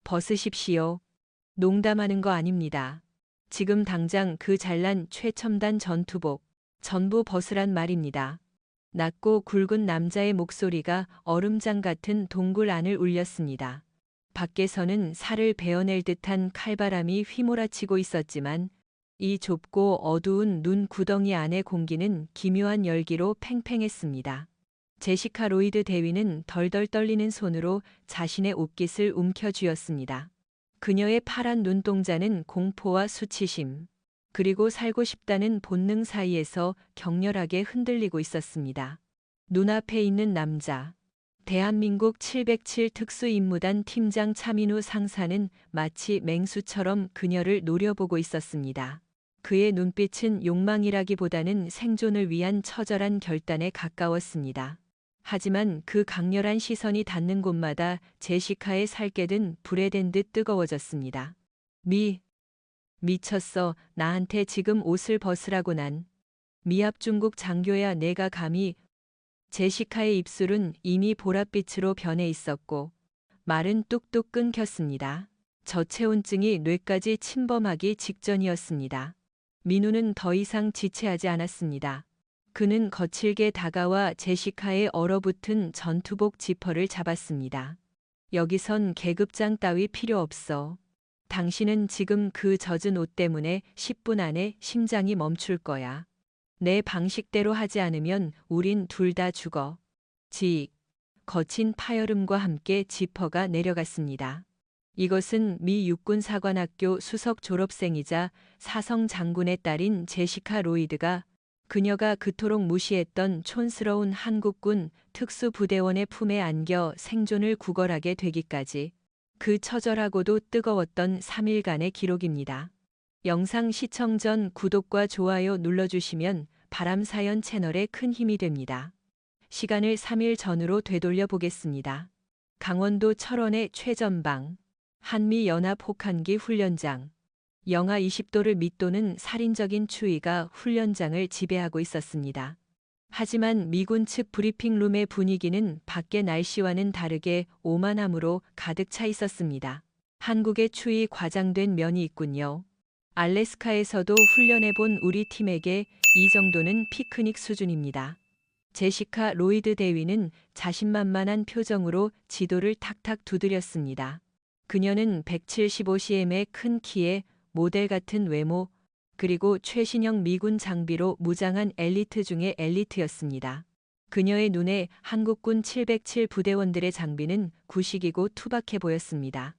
벗으십시오. 농담하는 거 아닙니다. 지금 당장 그 잘난 최첨단 전투복 전부 벗으란 말입니다. 낮고 굵은 남자의 목소리가 얼음장 같은 동굴 안을 울렸습니다. 밖에서는 살을 베어낼 듯한 칼바람이 휘몰아치고 있었지만 이 좁고 어두운 눈 구덩이 안의 공기는 기묘한 열기로 팽팽했습니다. 제시카 로이드 대위는 덜덜 떨리는 손으로 자신의 옷깃을 움켜쥐었습니다. 그녀의 파란 눈동자는 공포와 수치심, 그리고 살고 싶다는 본능 사이에서 격렬하게 흔들리고 있었습니다. 눈앞에 있는 남자, 대한민국 707 특수임무단 팀장 차민우 상사는 마치 맹수처럼 그녀를 노려보고 있었습니다. 그의 눈빛은 욕망이라기보다는 생존을 위한 처절한 결단에 가까웠습니다. 하지만 그 강렬한 시선이 닿는 곳마다 제시카의 살갗은 불에 댄 듯 뜨거워졌습니다. 미쳤어. 나한테 지금 옷을 벗으라고 난. 미합 중국 장교야 내가 감히. 제시카의 입술은 이미 보랏빛으로 변해 있었고 말은 뚝뚝 끊겼습니다. 저체온증이 뇌까지 침범하기 직전이었습니다. 민우는 더 이상 지체하지 않았습니다. 그는 거칠게 다가와 제시카의 얼어붙은 전투복 지퍼를 잡았습니다. 여기선 계급장 따위 필요 없어. 당신은 지금 그 젖은 옷 때문에 10분 안에 심장이 멈출 거야. 내 방식대로 하지 않으면 우린 둘 다 죽어. 거친 파열음과 함께 지퍼가 내려갔습니다. 이것은 미 육군사관학교 수석 졸업생이자 사성 장군의 딸인 제시카 로이드가 그녀가 그토록 무시했던 촌스러운 한국군 특수부대원의 품에 안겨 생존을 구걸하게 되기까지 그 처절하고도 뜨거웠던 3일간의 기록입니다. 영상 시청 전 구독과 좋아요 눌러주시면 바람사연 채널에 큰 힘이 됩니다. 시간을 3일 전으로 되돌려 보겠습니다. 강원도 철원의 최전방, 한미연합 혹한기 훈련장. 영하 20도를 밑도는 살인적인 추위가 훈련장을 지배하고 있었습니다. 하지만 미군 측 브리핑룸의 분위기는 밖의 날씨와는 다르게 오만함으로 가득 차 있었습니다. 한국의 추위 과장된 면이 있군요. 알래스카에서도 훈련해본 우리 팀에게 이 정도는 피크닉 수준입니다. 제시카 로이드 대위는 자신만만한 표정으로 지도를 탁탁 두드렸습니다. 그녀는 175cm의 큰 키에 모델 같은 외모, 그리고 최신형 미군 장비로 무장한 엘리트 중의 엘리트였습니다. 그녀의 눈에 한국군 707 부대원들의 장비는 구식이고 투박해 보였습니다.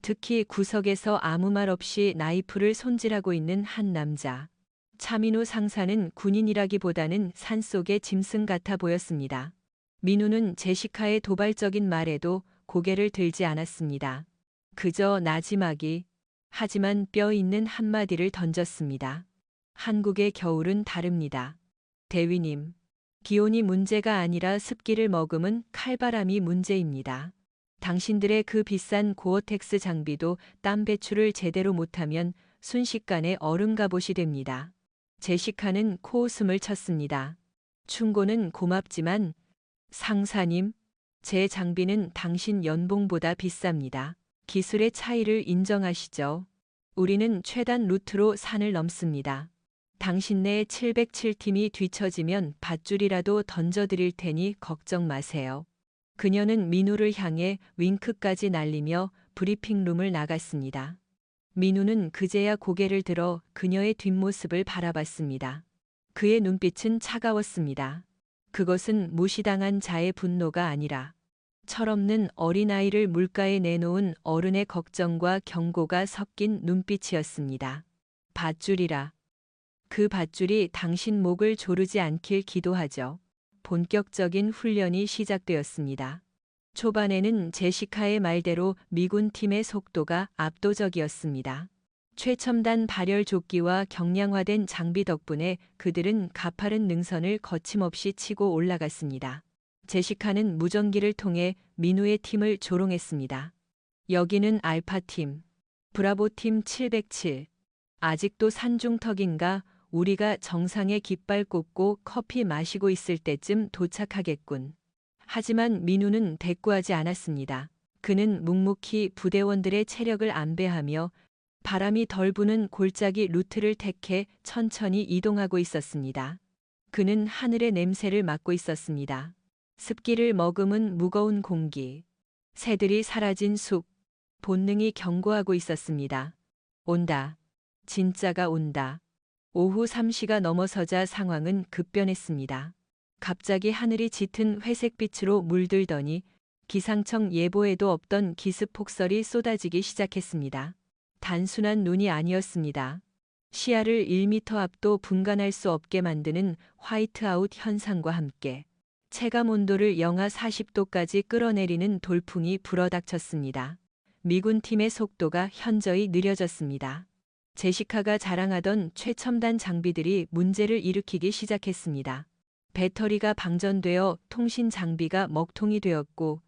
특히 구석에서 아무 말 없이 나이프를 손질하고 있는 한 남자. 차민우 상사는 군인이라기보다는 산속의 짐승 같아 보였습니다. 민우는 제시카의 도발적인 말에도 고개를 들지 않았습니다. 그저 나지막이, 하지만 뼈 있는 한마디를 던졌습니다. 한국의 겨울은 다릅니다. 대위님, 기온이 문제가 아니라 습기를 머금은 칼바람이 문제입니다. 당신들의 그 비싼 고어텍스 장비도 땀 배출을 제대로 못하면 순식간에 얼음 갑옷이 됩니다. 제시카는 코웃음을 쳤습니다. 충고는 고맙지만 상사님, 제 장비는 당신 연봉보다 비쌉니다. 기술의 차이를 인정하시죠. 우리는 최단 루트로 산을 넘습니다. 당신네 707팀이 뒤처지면 밧줄이라도 던져드릴 테니 걱정 마세요. 그녀는 민우를 향해 윙크까지 날리며 브리핑룸을 나갔습니다. 민우는 그제야 고개를 들어 그녀의 뒷모습을 바라봤습니다. 그의 눈빛은 차가웠습니다. 그것은 무시당한 자의 분노가 아니라 철없는 어린아이를 물가에 내놓은 어른의 걱정과 경고가 섞인 눈빛이었습니다. 밧줄이라. 그 밧줄이 당신 목을 조르지 않길 기도하죠. 본격적인 훈련이 시작되었습니다. 초반에는 제시카의 말대로 미군 팀의 속도가 압도적이었습니다. 최첨단 발열 조끼와 경량화된 장비 덕분에 그들은 가파른 능선을 거침없이 치고 올라갔습니다. 제시카는 무전기를 통해 민우의 팀을 조롱했습니다. 여기는 알파팀, 브라보팀 707. 아직도 산중턱인가? 우리가 정상에 깃발 꽂고 커피 마시고 있을 때쯤 도착하겠군. 하지만 민우는 대꾸하지 않았습니다. 그는 묵묵히 부대원들의 체력을 안배하며 바람이 덜 부는 골짜기 루트를 택해 천천히 이동하고 있었습니다. 그는 하늘의 냄새를 맡고 있었습니다. 습기를 머금은 무거운 공기, 새들이 사라진 숲, 본능이 경고하고 있었습니다. 온다. 진짜가 온다. 오후 3시가 넘어서자 상황은 급변했습니다. 갑자기 하늘이 짙은 회색빛으로 물들더니 기상청 예보에도 없던 기습 폭설이 쏟아지기 시작했습니다. 단순한 눈이 아니었습니다. 시야를 1미터 앞도 분간할 수 없게 만드는 화이트아웃 현상과 함께 체감 온도를 영하 40도까지 끌어내리는 돌풍이 불어닥쳤습니다. 미군 팀의 속도가 현저히 느려졌습니다. 제시카가 자랑하던 최첨단 장비들이 문제를 일으키기 시작했습니다. 배터리가 방전되어 통신 장비가 먹통이 되었고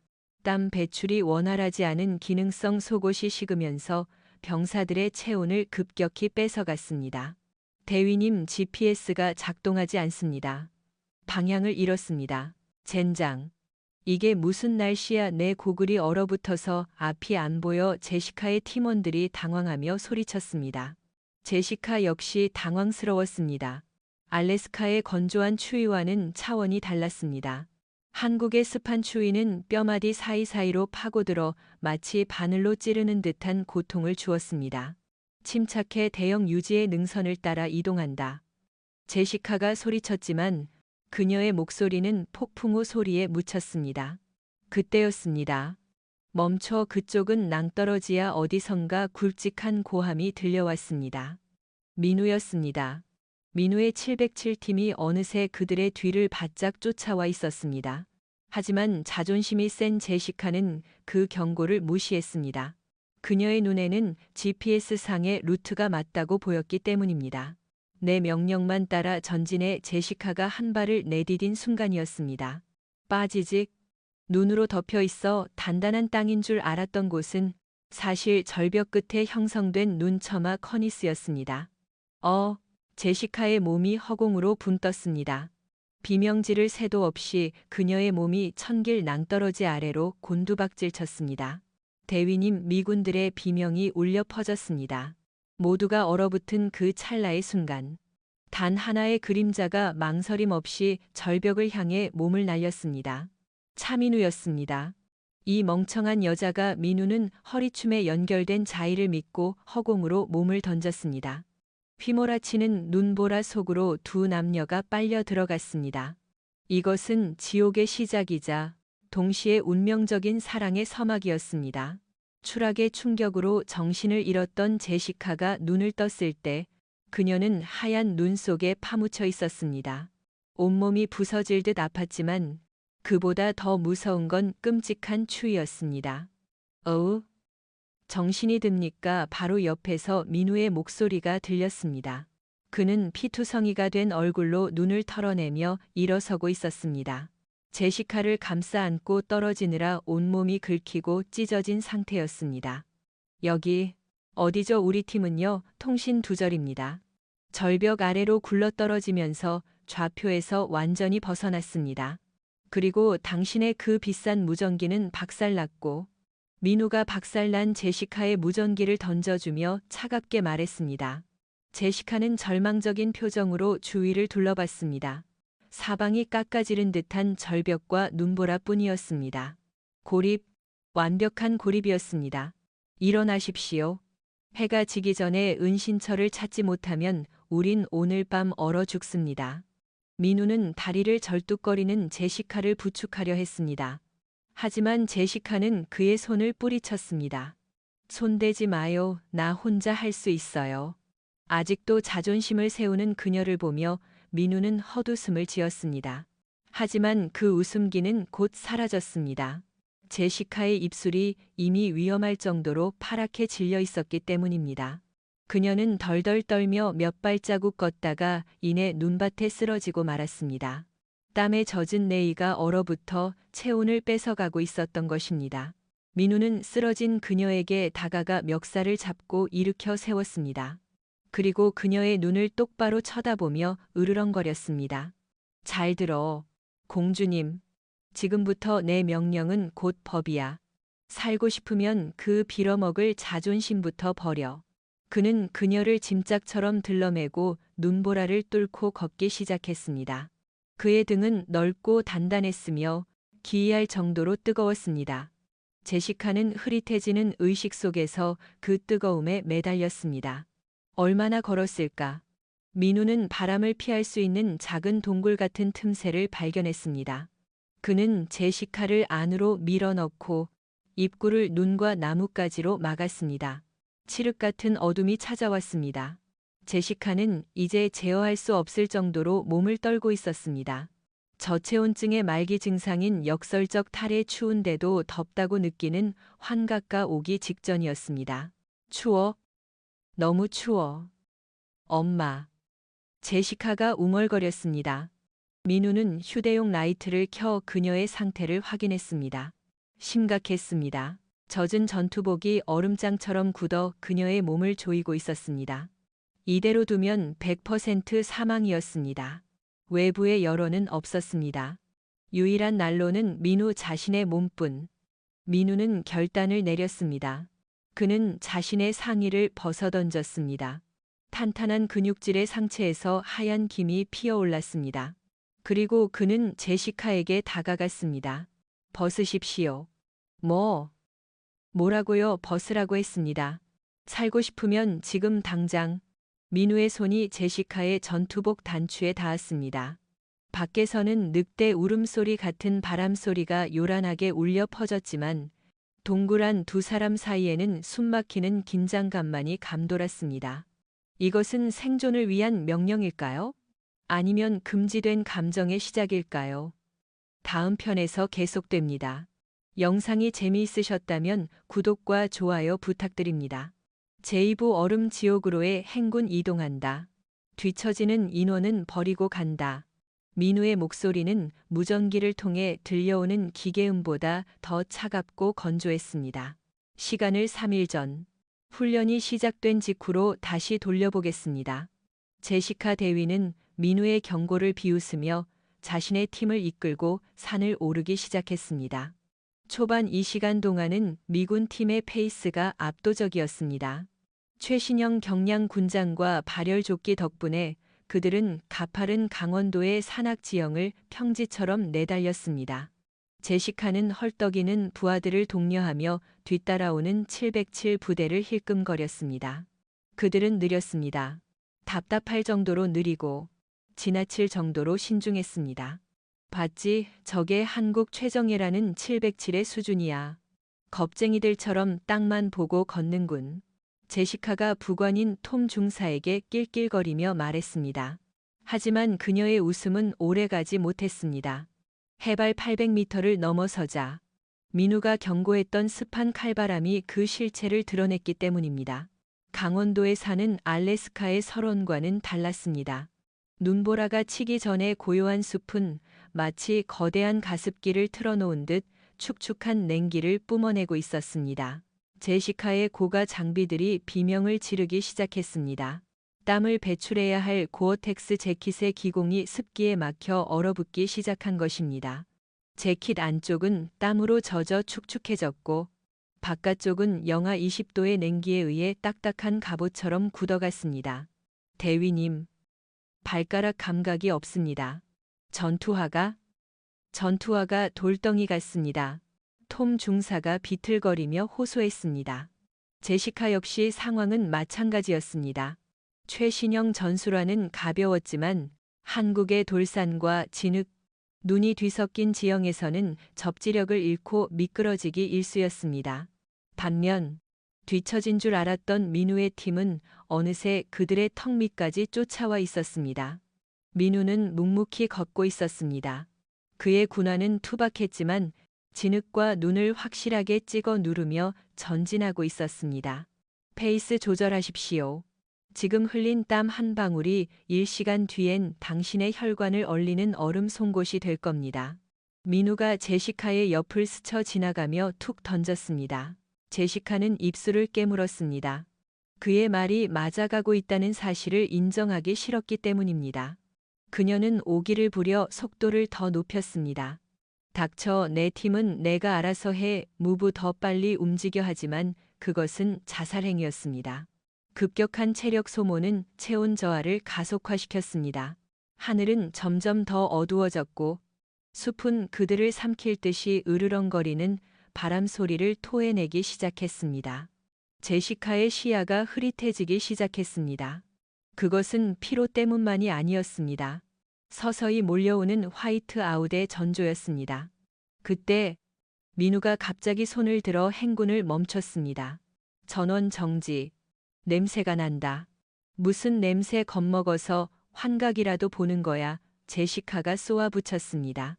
땀 배출이 원활하지 않은 기능성 속옷이 식으면서 병사들의 체온을 급격히 뺏어갔습니다. 대위님, GPS가 작동하지 않습니다. 방향을 잃었습니다. 젠장. 이게 무슨 날씨야. 내 고글이 얼어붙어서 앞이 안 보여. 제시카의 팀원들이 당황하며 소리쳤습니다. 제시카 역시 당황스러웠습니다. 알래스카의 건조한 추위와는 차원이 달랐습니다. 한국의 습한 추위는 뼈마디 사이사이로 파고들어 마치 바늘로 찌르는 듯한 고통을 주었습니다. 침착해. 대형 유지의 능선을 따라 이동한다. 제시카가 소리쳤지만 그녀의 목소리는 폭풍우 소리에 묻혔습니다. 그때였습니다. 멈춰. 그쪽은 낭떠러지야. 어디선가 굵직한 고함이 들려왔습니다. 민우였습니다. 민우의 707팀이 어느새 그들의 뒤를 바짝 쫓아와 있었습니다. 하지만 자존심이 센 제시카는 그 경고를 무시했습니다. 그녀의 눈에는 GPS상의 루트가 맞다고 보였기 때문입니다. 내 명령만 따라 전진해. 제시카가 한 발을 내디딘 순간이었습니다. 빠지직. 눈으로 덮여 있어 단단한 땅인 줄 알았던 곳은 사실 절벽 끝에 형성된 눈처마 커니스였습니다. 제시카의 몸이 허공으로 붕떴습니다. 비명지를 새도 없이 그녀의 몸이 천길 낭떠러지 아래로 곤두박질 쳤습니다. 대위님, 미군들의 비명이 울려 퍼졌습니다. 모두가 얼어붙은 그 찰나의 순간, 단 하나의 그림자가 망설임 없이 절벽을 향해 몸을 날렸습니다. 차민우였습니다. 이 멍청한 여자가. 민우는 허리춤에 연결된 자의를 믿고 허공으로 몸을 던졌습니다. 휘몰아치는 눈보라 속으로 두 남녀가 빨려 들어갔습니다. 이것은 지옥의 시작이자 동시에 운명적인 사랑의 서막이었습니다. 추락의 충격으로 정신을 잃었던 제시카가 눈을 떴을 때 그녀는 하얀 눈 속에 파묻혀 있었습니다. 온몸이 부서질 듯 아팠지만 그보다 더 무서운 건 끔찍한 추위였습니다. 어우, 정신이 듭니까? 바로 옆에서 민우의 목소리가 들렸습니다. 그는 피투성이가 된 얼굴로 눈을 털어내며 일어서고 있었습니다. 제시카를 감싸 안고 떨어지느라 온몸이 긁히고 찢어진 상태였습니다. 여기, 어디죠? 우리 팀은요? 통신 두절입니다. 절벽 아래로 굴러떨어지면서 좌표에서 완전히 벗어났습니다. 그리고 당신의 그 비싼 무전기는 박살났고, 민우가 박살난 제시카의 무전기를 던져주며 차갑게 말했습니다. 제시카는 절망적인 표정으로 주위를 둘러봤습니다. 사방이 깎아지른 듯한 절벽과 눈보라뿐이었습니다. 고립, 완벽한 고립이었습니다. 일어나십시오. 해가 지기 전에 은신처를 찾지 못하면 우린 오늘 밤 얼어 죽습니다. 민우는 다리를 절뚝거리는 제시카를 부축하려 했습니다. 하지만 제시카는 그의 손을 뿌리쳤습니다. 손대지 마요. 나 혼자 할 수 있어요. 아직도 자존심을 세우는 그녀를 보며 민우는 헛웃음을 지었습니다. 하지만 그 웃음기는 곧 사라졌습니다. 제시카의 입술이 이미 위험할 정도로 파랗게 질려 있었기 때문입니다. 그녀는 덜덜 떨며 몇 발자국 걷다가 이내 눈밭에 쓰러지고 말았습니다. 땀에 젖은 내의가 얼어붙어 체온을 뺏어가고 있었던 것입니다. 민우는 쓰러진 그녀에게 다가가 멱살을 잡고 일으켜 세웠습니다. 그리고 그녀의 눈을 똑바로 쳐다보며 으르렁거렸습니다. 잘 들어, 공주님. 지금부터 내 명령은 곧 법이야. 살고 싶으면 그 빌어먹을 자존심부터 버려. 그는 그녀를 짐짝처럼 들러매고 눈보라를 뚫고 걷기 시작했습니다. 그의 등은 넓고 단단했으며 기이할 정도로 뜨거웠습니다. 제시카는 흐릿해지는 의식 속에서 그 뜨거움에 매달렸습니다. 얼마나 걸었을까? 민우는 바람을 피할 수 있는 작은 동굴 같은 틈새를 발견했습니다. 그는 제시카를 안으로 밀어넣고 입구를 눈과 나뭇가지로 막았습니다. 칠흑 같은 어둠이 찾아왔습니다. 제시카는 이제 제어할 수 없을 정도로 몸을 떨고 있었습니다. 저체온증의 말기 증상인 역설적 탈의 추운데도 덥다고 느끼는 환각가 오기 직전이었습니다. 추워. 너무 추워. 엄마. 제시카가 웅얼거렸습니다. 민우는 휴대용 라이트를 켜 그녀의 상태를 확인했습니다. 심각했습니다. 젖은 전투복이 얼음장처럼 굳어 그녀의 몸을 조이고 있었습니다. 이대로 두면 100% 사망이었습니다. 외부의 여론은 없었습니다. 유일한 난로는 민우 자신의 몸뿐. 민우는 결단을 내렸습니다. 그는 자신의 상의를 벗어던졌습니다. 탄탄한 근육질의 상체에서 하얀 김이 피어올랐습니다. 그리고 그는 제시카에게 다가갔습니다. 벗으십시오. 뭐라고요? 벗으라고 했습니다. 살고 싶으면 지금 당장. 민우의 손이 제시카의 전투복 단추에 닿았습니다. 밖에서는 늑대 울음소리 같은 바람소리가 요란하게 울려 퍼졌지만 동굴 안 두 사람 사이에는 숨막히는 긴장감만이 감돌았습니다. 이것은 생존을 위한 명령일까요? 아니면 금지된 감정의 시작일까요? 다음 편에서 계속됩니다. 영상이 재미있으셨다면 구독과 좋아요 부탁드립니다. 제2부 얼음 지옥으로의 행군 이동한다. 뒤처지는 인원은 버리고 간다. 민우의 목소리는 무전기를 통해 들려오는 기계음보다 더 차갑고 건조했습니다. 시간을 3일 전. 훈련이 시작된 직후로 다시 돌려보겠습니다. 제시카 대위는 민우의 경고를 비웃으며 자신의 팀을 이끌고 산을 오르기 시작했습니다. 초반 이 시간 동안은 미군 팀의 페이스가 압도적이었습니다. 최신형 경량 군장과 발열조끼 덕분에 그들은 가파른 강원도의 산악 지형을 평지처럼 내달렸습니다. 제시카는 헐떡이는 부하들을 독려하며 뒤따라오는 707 부대를 힐끔거렸습니다. 그들은 느렸습니다. 답답할 정도로 느리고 지나칠 정도로 신중했습니다. 봤지, 저게 한국 최정예라는 707의 수준이야. 겁쟁이들처럼 땅만 보고 걷는군. 제시카가 부관인 톰 중사에게 낄낄거리며 말했습니다. 하지만 그녀의 웃음은 오래가지 못했습니다. 해발 800m를 넘어서자 민우가 경고했던 습한 칼바람이 그 실체를 드러냈기 때문입니다. 강원도에 사는 알래스카의 설원과는 달랐습니다. 눈보라가 치기 전에 고요한 숲은 마치 거대한 가습기를 틀어놓은 듯 축축한 냉기를 뿜어내고 있었습니다. 제시카의 고가 장비들이 비명을 지르기 시작했습니다. 땀을 배출해야 할 고어텍스 재킷의 기공이 습기에 막혀 얼어붙기 시작한 것입니다. 재킷 안쪽은 땀으로 젖어 축축해졌고 바깥쪽은 영하 20도의 냉기에 의해 딱딱한 갑옷처럼 굳어갔습니다. 대위님, 발가락 감각이 없습니다. 전투화가 돌덩이 같습니다. 톰 중사가 비틀거리며 호소했습니다. 제시카 역시 상황은 마찬가지였습니다. 최신형 전술화는 가벼웠지만 한국의 돌산과 진흙, 눈이 뒤섞인 지형에서는 접지력을 잃고 미끄러지기 일쑤였습니다. 반면 뒤처진 줄 알았던 민우의 팀은 어느새 그들의 턱 밑까지 쫓아와 있었습니다. 민우는 묵묵히 걷고 있었습니다. 그의 군화는 투박했지만 진흙과 눈을 확실하게 찍어 누르며 전진하고 있었습니다. 페이스 조절하십시오. 지금 흘린 땀 한 방울이 1시간 뒤엔 당신의 혈관을 얼리는 얼음 송곳이 될 겁니다. 민우가 제시카의 옆을 스쳐 지나가며 툭 던졌습니다. 제시카는 입술을 깨물었습니다. 그의 말이 맞아가고 있다는 사실을 인정하기 싫었기 때문입니다. 그녀는 오기를 부려 속도를 더 높였습니다. 닥쳐, 내 팀은 내가 알아서 해. 무부 더 빨리 움직여. 하지만 그것은 자살행위였습니다. 급격한 체력 소모는 체온 저하를 가속화시켰습니다. 하늘은 점점 더 어두워졌고 숲은 그들을 삼킬 듯이 으르렁거리는 바람 소리를 토해내기 시작했습니다. 제시카의 시야가 흐릿해지기 시작했습니다. 그것은 피로 때문만이 아니었습니다. 서서히 몰려오는 화이트 아웃의 전조였습니다. 그때 민우가 갑자기 손을 들어 행군을 멈췄습니다. 전원 정지. 냄새가 난다. 무슨 냄새? 겁먹어서 환각이라도 보는 거야. 제시카가 쏘아붙였습니다.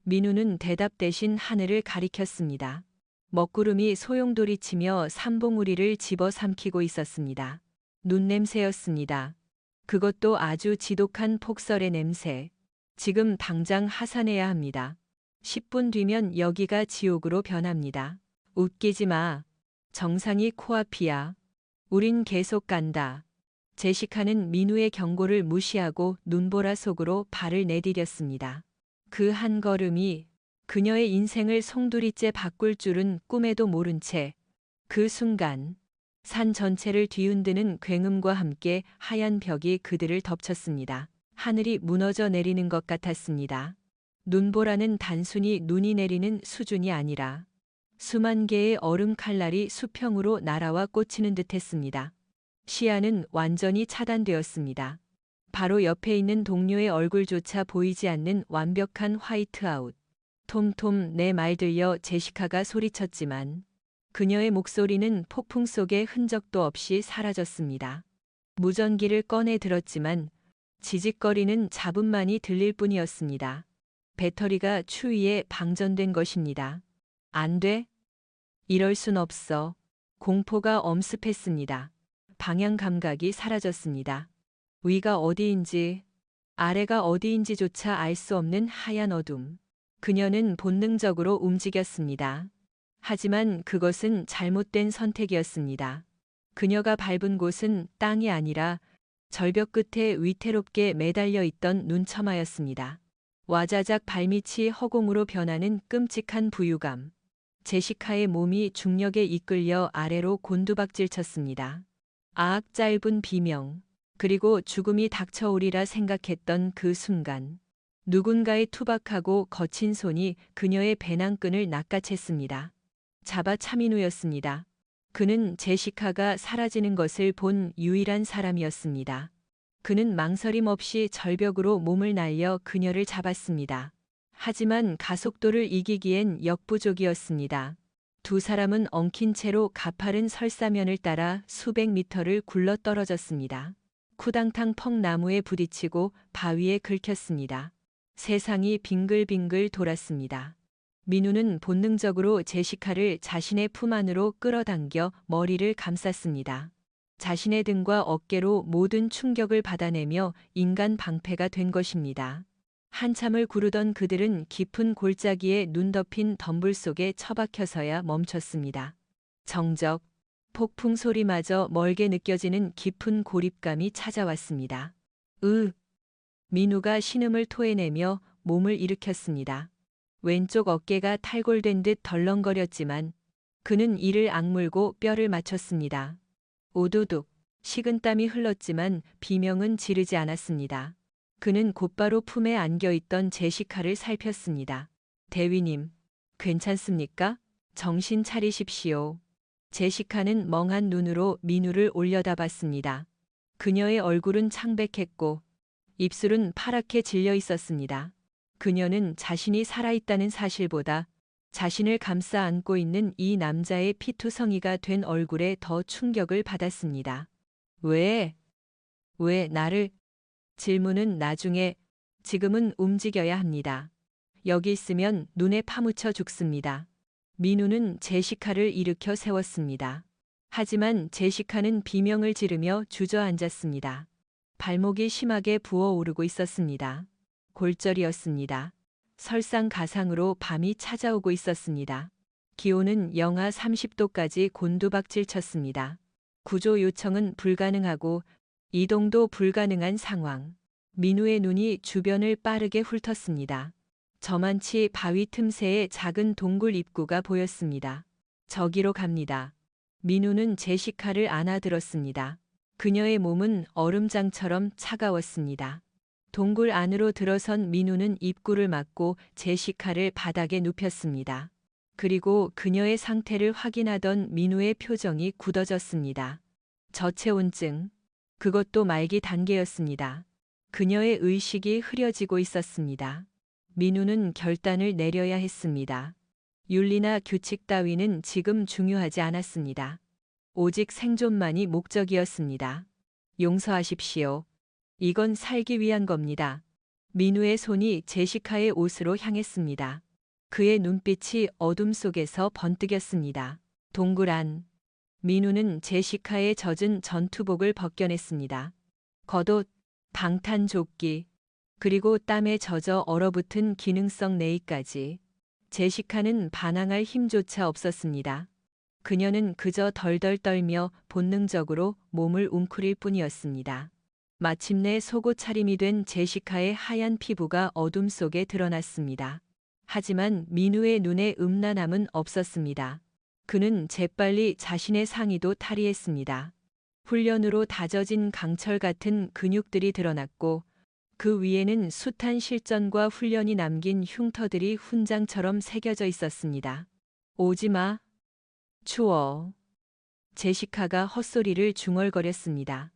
민우는 대답 대신 하늘을 가리켰습니다. 먹구름이 소용돌이치며 삼봉우리를 집어삼키고 있었습니다. 눈 냄새였습니다. 그것도 아주 지독한 폭설의 냄새. 지금 당장 하산해야 합니다. 10분 뒤면 여기가 지옥으로 변합니다. 웃기지 마. 정상이 코앞이야. 우린 계속 간다. 제시카는 민우의 경고를 무시하고 눈보라 속으로 발을 내디뎠습니다. 그 한 걸음이 그녀의 인생을 송두리째 바꿀 줄은 꿈에도 모른 채 그 순간 산 전체를 뒤흔드는 굉음과 함께 하얀 벽이 그들을 덮쳤습니다. 하늘이 무너져 내리는 것 같았습니다. 눈보라는 단순히 눈이 내리는 수준이 아니라 수만 개의 얼음 칼날이 수평으로 날아와 꽂히는 듯했습니다. 시야는 완전히 차단되었습니다. 바로 옆에 있는 동료의 얼굴조차 보이지 않는 완벽한 화이트아웃. 톰, 내 말 들려? 제시카가 소리쳤지만 그녀의 목소리는 폭풍 속에 흔적도 없이 사라졌습니다. 무전기를 꺼내 들었지만 지직거리는 잡음만이 들릴 뿐이었습니다. 배터리가 추위에 방전된 것입니다. 안 돼? 이럴 순 없어. 공포가 엄습했습니다. 방향 감각이 사라졌습니다. 위가 어디인지 아래가 어디인지조차 알 수 없는 하얀 어둠. 그녀는 본능적으로 움직였습니다. 하지만 그것은 잘못된 선택이었습니다. 그녀가 밟은 곳은 땅이 아니라 절벽 끝에 위태롭게 매달려 있던 눈처마였습니다. 와자작 발밑이 허공으로 변하는 끔찍한 부유감. 제시카의 몸이 중력에 이끌려 아래로 곤두박질 쳤습니다. 아악, 짧은 비명. 그리고 죽음이 닥쳐오리라 생각했던 그 순간 누군가의 투박하고 거친 손이 그녀의 배낭끈을 낚아챘습니다. 자바 차민우였습니다. 그는 제시카가 사라지는 것을 본 유일한 사람이었습니다. 그는 망설임 없이 절벽으로 몸을 날려 그녀를 잡았습니다. 하지만 가속도를 이기기엔 역부족이었습니다. 두 사람은 엉킨 채로 가파른 설사면을 따라 수백 미터를 굴러 떨어졌습니다. 쿠당탕 펑 나무에 부딪히고 바위에 긁혔습니다. 세상이 빙글빙글 돌았습니다. 민우는 본능적으로 제시카를 자신의 품 안으로 끌어당겨 머리를 감쌌습니다. 자신의 등과 어깨로 모든 충격을 받아내며 인간 방패가 된 것입니다. 한참을 구르던 그들은 깊은 골짜기에 눈 덮인 덤불 속에 처박혀서야 멈췄습니다. 정적, 폭풍 소리마저 멀게 느껴지는 깊은 고립감이 찾아왔습니다. 민우가 신음을 토해내며 몸을 일으켰습니다. 왼쪽 어깨가 탈골된 듯 덜렁거렸지만 그는 이를 악물고 뼈를 맞췄습니다. 오두둑, 식은땀이 흘렀지만 비명은 지르지 않았습니다. 그는 곧바로 품에 안겨있던 제시카를 살폈습니다. 대위님, 괜찮습니까? 정신 차리십시오. 제시카는 멍한 눈으로 민우를 올려다봤습니다. 그녀의 얼굴은 창백했고 입술은 파랗게 질려 있었습니다. 그녀는 자신이 살아있다는 사실보다 자신을 감싸 안고 있는 이 남자의 피투성이가 된 얼굴에 더 충격을 받았습니다. 왜 나를? 질문은 나중에, 지금은 움직여야 합니다. 여기 있으면 눈에 파묻혀 죽습니다. 민우는 제시카를 일으켜 세웠습니다. 하지만 제시카는 비명을 지르며 주저앉았습니다. 발목이 심하게 부어오르고 있었습니다. 골절이었습니다. 설상가상으로 밤이 찾아오고 있었습니다. 기온은 영하 30도까지 곤두박질 쳤습니다. 구조 요청은 불가능하고 이동도 불가능한 상황. 민우의 눈이 주변을 빠르게 훑었습니다. 저만치 바위 틈새에 작은 동굴 입구가 보였습니다. 저기로 갑니다. 민우는 제시카를 안아들었습니다. 그녀의 몸은 얼음장처럼 차가웠습니다. 동굴 안으로 들어선 민우는 입구를 막고 제시카를 바닥에 눕혔습니다. 그리고 그녀의 상태를 확인하던 민우의 표정이 굳어졌습니다. 저체온증. 그것도 말기 단계였습니다. 그녀의 의식이 흐려지고 있었습니다. 민우는 결단을 내려야 했습니다. 윤리나 규칙 따위는 지금 중요하지 않았습니다. 오직 생존만이 목적이었습니다. 용서하십시오. 이건 살기 위한 겁니다. 민우의 손이 제시카의 옷으로 향했습니다. 그의 눈빛이 어둠 속에서 번뜩였습니다. 동굴 안. 민우는 제시카의 젖은 전투복을 벗겨냈습니다. 겉옷, 방탄조끼, 그리고 땀에 젖어 얼어붙은 기능성 네이까지. 제시카는 반항할 힘조차 없었습니다. 그녀는 그저 덜덜 떨며 본능적으로 몸을 웅크릴 뿐이었습니다. 마침내 속옷 차림이 된 제시카의 하얀 피부가 어둠 속에 드러났습니다. 하지만 민우의 눈에 음란함은 없었습니다. 그는 재빨리 자신의 상의도 탈의했습니다. 훈련으로 다져진 강철 같은 근육들이 드러났고 그 위에는 숱한 실전과 훈련이 남긴 흉터들이 훈장처럼 새겨져 있었습니다. 오지 마. 추워. 제시카가 헛소리를 중얼거렸습니다.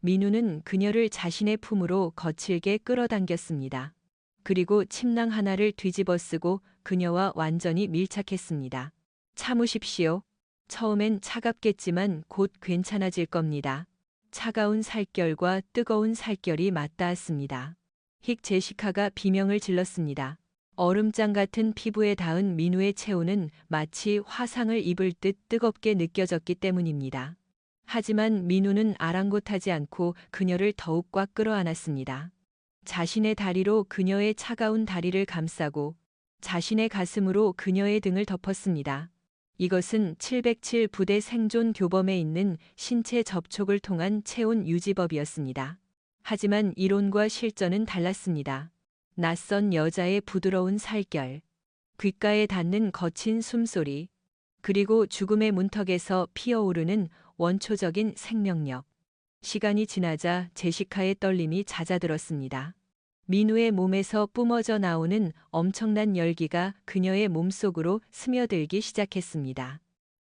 민우는 그녀를 자신의 품으로 거칠게 끌어당겼습니다. 그리고 침낭 하나를 뒤집어 쓰고 그녀와 완전히 밀착했습니다. 참으십시오. 처음엔 차갑겠지만 곧 괜찮아질 겁니다. 차가운 살결과 뜨거운 살결이 맞닿았습니다. 힉 제시카가 비명을 질렀습니다. 얼음장 같은 피부에 닿은 민우의 체온은 마치 화상을 입을 듯 뜨겁게 느껴졌기 때문입니다. 하지만 민우는 아랑곳하지 않고 그녀를 더욱 꽉 끌어안았습니다. 자신의 다리로 그녀의 차가운 다리를 감싸고 자신의 가슴으로 그녀의 등을 덮었습니다. 이것은 707 부대 생존 교범에 있는 신체 접촉을 통한 체온 유지법이었습니다. 하지만 이론과 실전은 달랐습니다. 낯선 여자의 부드러운 살결, 귓가에 닿는 거친 숨소리, 그리고 죽음의 문턱에서 피어오르는 원초적인 생명력. 시간이 지나자 제시카의 떨림이 잦아들었습니다. 민우의 몸에서 뿜어져 나오는 엄청난 열기가 그녀의 몸속으로 스며들기 시작했습니다.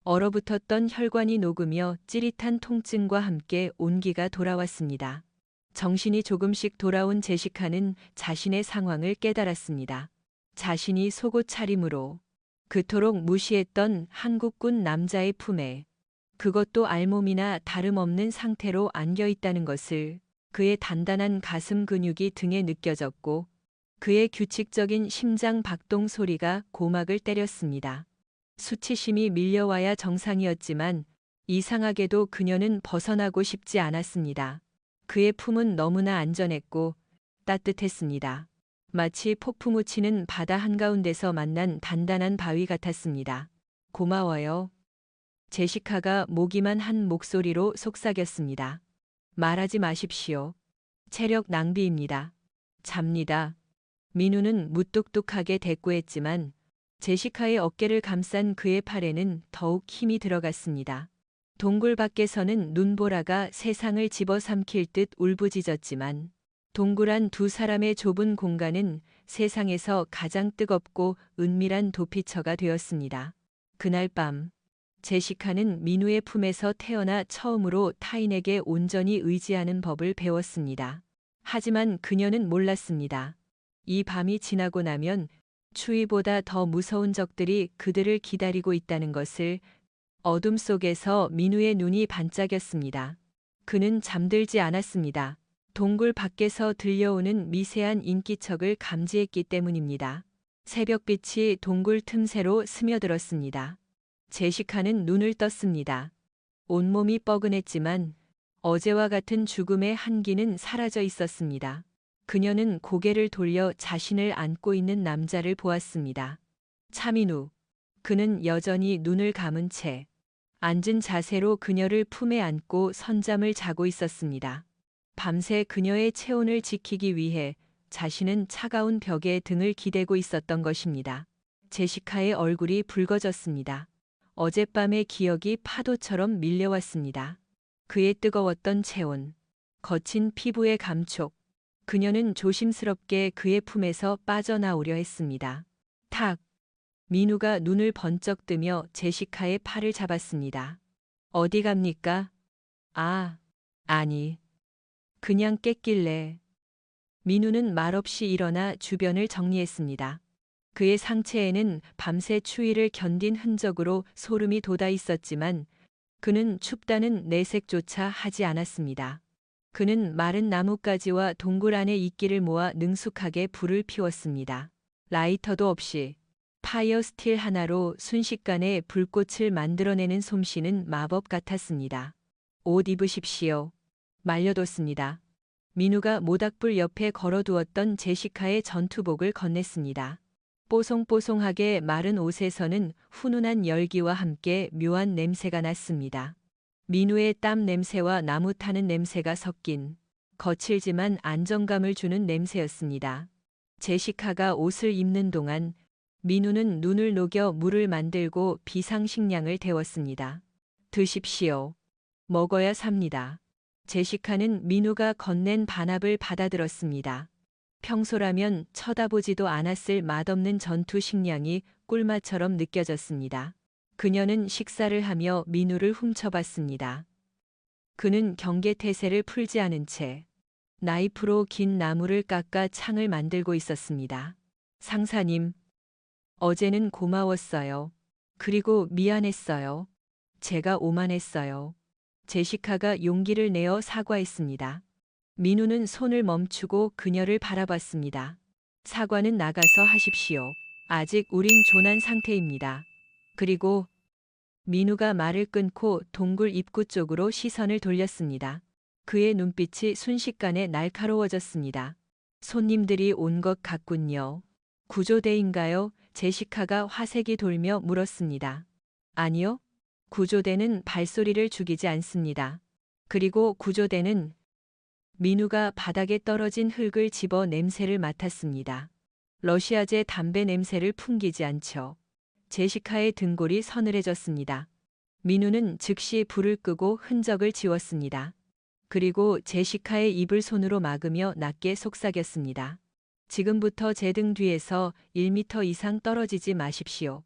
얼어붙었던 혈관이 녹으며 찌릿한 통증과 함께 온기가 돌아왔습니다. 정신이 조금씩 돌아온 제시카는 자신의 상황을 깨달았습니다. 자신이 속옷 차림으로 그토록 무시했던 한국군 남자의 품에, 그것도 알몸이나 다름없는 상태로 안겨 있다는 것을, 그의 단단한 가슴 근육이 등에 느껴졌고 그의 규칙적인 심장 박동 소리가 고막을 때렸습니다. 수치심이 밀려와야 정상이었지만 이상하게도 그녀는 벗어나고 싶지 않았습니다. 그의 품은 너무나 안전했고 따뜻했습니다. 마치 폭풍 우치는 바다 한가운데서 만난 단단한 바위 같았습니다. 고마워요. 제시카가 모기만 한 목소리로 속삭였습니다. 말하지 마십시오. 체력 낭비입니다. 잡니다. 민우는 무뚝뚝하게 대꾸했지만 제시카의 어깨를 감싼 그의 팔에는 더욱 힘이 들어갔습니다. 동굴 밖에서는 눈보라가 세상을 집어삼킬 듯 울부짖었지만 동굴 안 두 사람의 좁은 공간은 세상에서 가장 뜨겁고 은밀한 도피처가 되었습니다. 그날 밤 제시카는 민우의 품에서 태어나 처음으로 타인에게 온전히 의지하는 법을 배웠습니다. 하지만 그녀는 몰랐습니다. 이 밤이 지나고 나면 추위보다 더 무서운 적들이 그들을 기다리고 있다는 것을. 어둠 속에서 민우의 눈이 반짝였습니다. 그는 잠들지 않았습니다. 동굴 밖에서 들려오는 미세한 인기척을 감지했기 때문입니다. 새벽빛이 동굴 틈새로 스며들었습니다. 제시카는 눈을 떴습니다. 온몸이 뻐근했지만 어제와 같은 죽음의 한기는 사라져 있었습니다. 그녀는 고개를 돌려 자신을 안고 있는 남자를 보았습니다. 차민우. 그는 여전히 눈을 감은 채 앉은 자세로 그녀를 품에 안고 선잠을 자고 있었습니다. 밤새 그녀의 체온을 지키기 위해 자신은 차가운 벽에 등을 기대고 있었던 것입니다. 제시카의 얼굴이 붉어졌습니다. 어젯밤의 기억이 파도처럼 밀려왔습니다. 그의 뜨거웠던 체온, 거친 피부의 감촉. 그녀는 조심스럽게 그의 품에서 빠져나오려 했습니다. 탁! 민우가 눈을 번쩍 뜨며 제시카의 팔을 잡았습니다. 어디 갑니까? 아, 아니. 그냥 깼길래. 민우는 말없이 일어나 주변을 정리했습니다. 그의 상체에는 밤새 추위를 견딘 흔적으로 소름이 돋아 있었지만 그는 춥다는 내색조차 하지 않았습니다. 그는 마른 나뭇가지와 동굴 안에 이끼를 모아 능숙하게 불을 피웠습니다. 라이터도 없이 파이어 스틸 하나로 순식간에 불꽃을 만들어내는 솜씨는 마법 같았습니다. 옷 입으십시오. 말려뒀습니다. 민우가 모닥불 옆에 걸어두었던 제시카의 전투복을 건넸습니다. 뽀송뽀송하게 마른 옷에서는 훈훈한 열기와 함께 묘한 냄새가 났습니다. 민우의 땀 냄새와 나무 타는 냄새가 섞인 거칠지만 안정감을 주는 냄새였습니다. 제시카가 옷을 입는 동안 민우는 눈을 녹여 물을 만들고 비상식량을 데웠습니다. 드십시오. 먹어야 삽니다. 제시카는 민우가 건넨 반합을 받아들었습니다. 평소라면 쳐다보지도 않았을 맛없는 전투 식량이 꿀맛처럼 느껴졌습니다. 그녀는 식사를 하며 민우를 훔쳐봤습니다. 그는 경계태세를 풀지 않은 채 나이프로 긴 나무를 깎아 창을 만들고 있었습니다. 상사님, 어제는 고마웠어요. 그리고 미안했어요. 제가 오만했어요. 제시카가 용기를 내어 사과했습니다. 민우는 손을 멈추고 그녀를 바라봤습니다. 사과는 나가서 하십시오. 아직 우린 조난 상태입니다. 그리고 민우가 말을 끊고 동굴 입구 쪽으로 시선을 돌렸습니다. 그의 눈빛이 순식간에 날카로워졌습니다. 손님들이 온 것 같군요. 구조대인가요? 제시카가 화색이 돌며 물었습니다. 아니요. 구조대는 발소리를 죽이지 않습니다. 그리고 구조대는 민우가 바닥에 떨어진 흙을 집어 냄새를 맡았습니다. 러시아제 담배 냄새를 풍기지 않죠. 제시카의 등골이 서늘해졌습니다. 민우는 즉시 불을 끄고 흔적을 지웠습니다. 그리고 제시카의 입을 손으로 막으며 낮게 속삭였습니다. 지금부터 제 등 뒤에서 1미터 이상 떨어지지 마십시오.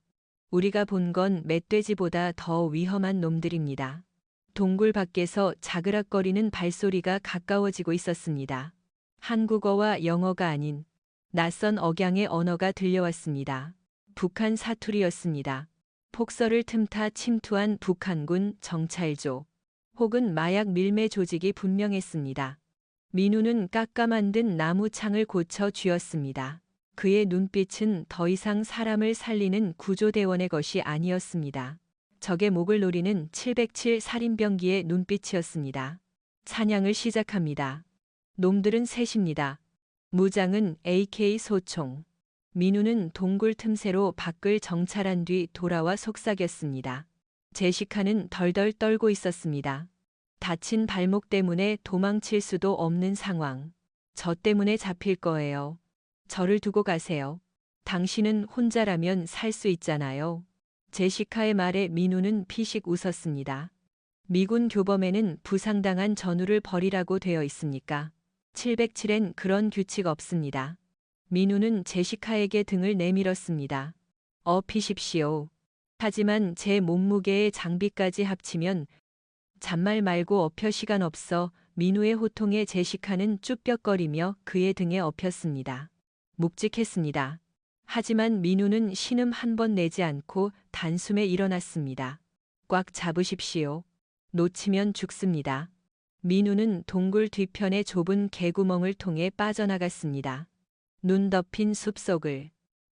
우리가 본 건 멧돼지보다 더 위험한 놈들입니다. 동굴 밖에서 자그락거리는 발소리가 가까워지고 있었습니다. 한국어와 영어가 아닌 낯선 억양의 언어가 들려왔습니다. 북한 사투리였습니다. 폭설을 틈타 침투한 북한군 정찰조 혹은 마약 밀매 조직이 분명했습니다. 민우는 깎아 만든 나무 창을 고쳐 쥐었습니다. 그의 눈빛은 더 이상 사람을 살리는 구조대원의 것이 아니었습니다. 적의 목을 노리는 707 살인병기의 눈빛이었습니다. 사냥을 시작합니다. 놈들은 셋입니다. 무장은 AK 소총. 민우는 동굴 틈새로 밖을 정찰한 뒤 돌아와 속삭였습니다. 제시카는 덜덜 떨고 있었습니다. 다친 발목 때문에 도망칠 수도 없는 상황. 저 때문에 잡힐 거예요. 저를 두고 가세요. 당신은 혼자라면 살 수 있잖아요. 제시카의 말에 민우는 피식 웃었습니다. 미군 교범에는 부상당한 전우를 버리라고 되어 있습니까? 707엔 그런 규칙 없습니다. 민우는 제시카에게 등을 내밀었습니다. 피십시오. 하지만 제 몸무게의 장비까지 합치면 잔말 말고 엎혀 시간 없어. 민우의 호통에 제시카는 쭈뼛거리며 그의 등에 엎였습니다. 묵직했습니다. 하지만 민우는 신음 한 번 내지 않고 단숨에 일어났습니다. 꽉 잡으십시오. 놓치면 죽습니다. 민우는 동굴 뒤편의 좁은 개구멍을 통해 빠져나갔습니다. 눈 덮인 숲속을.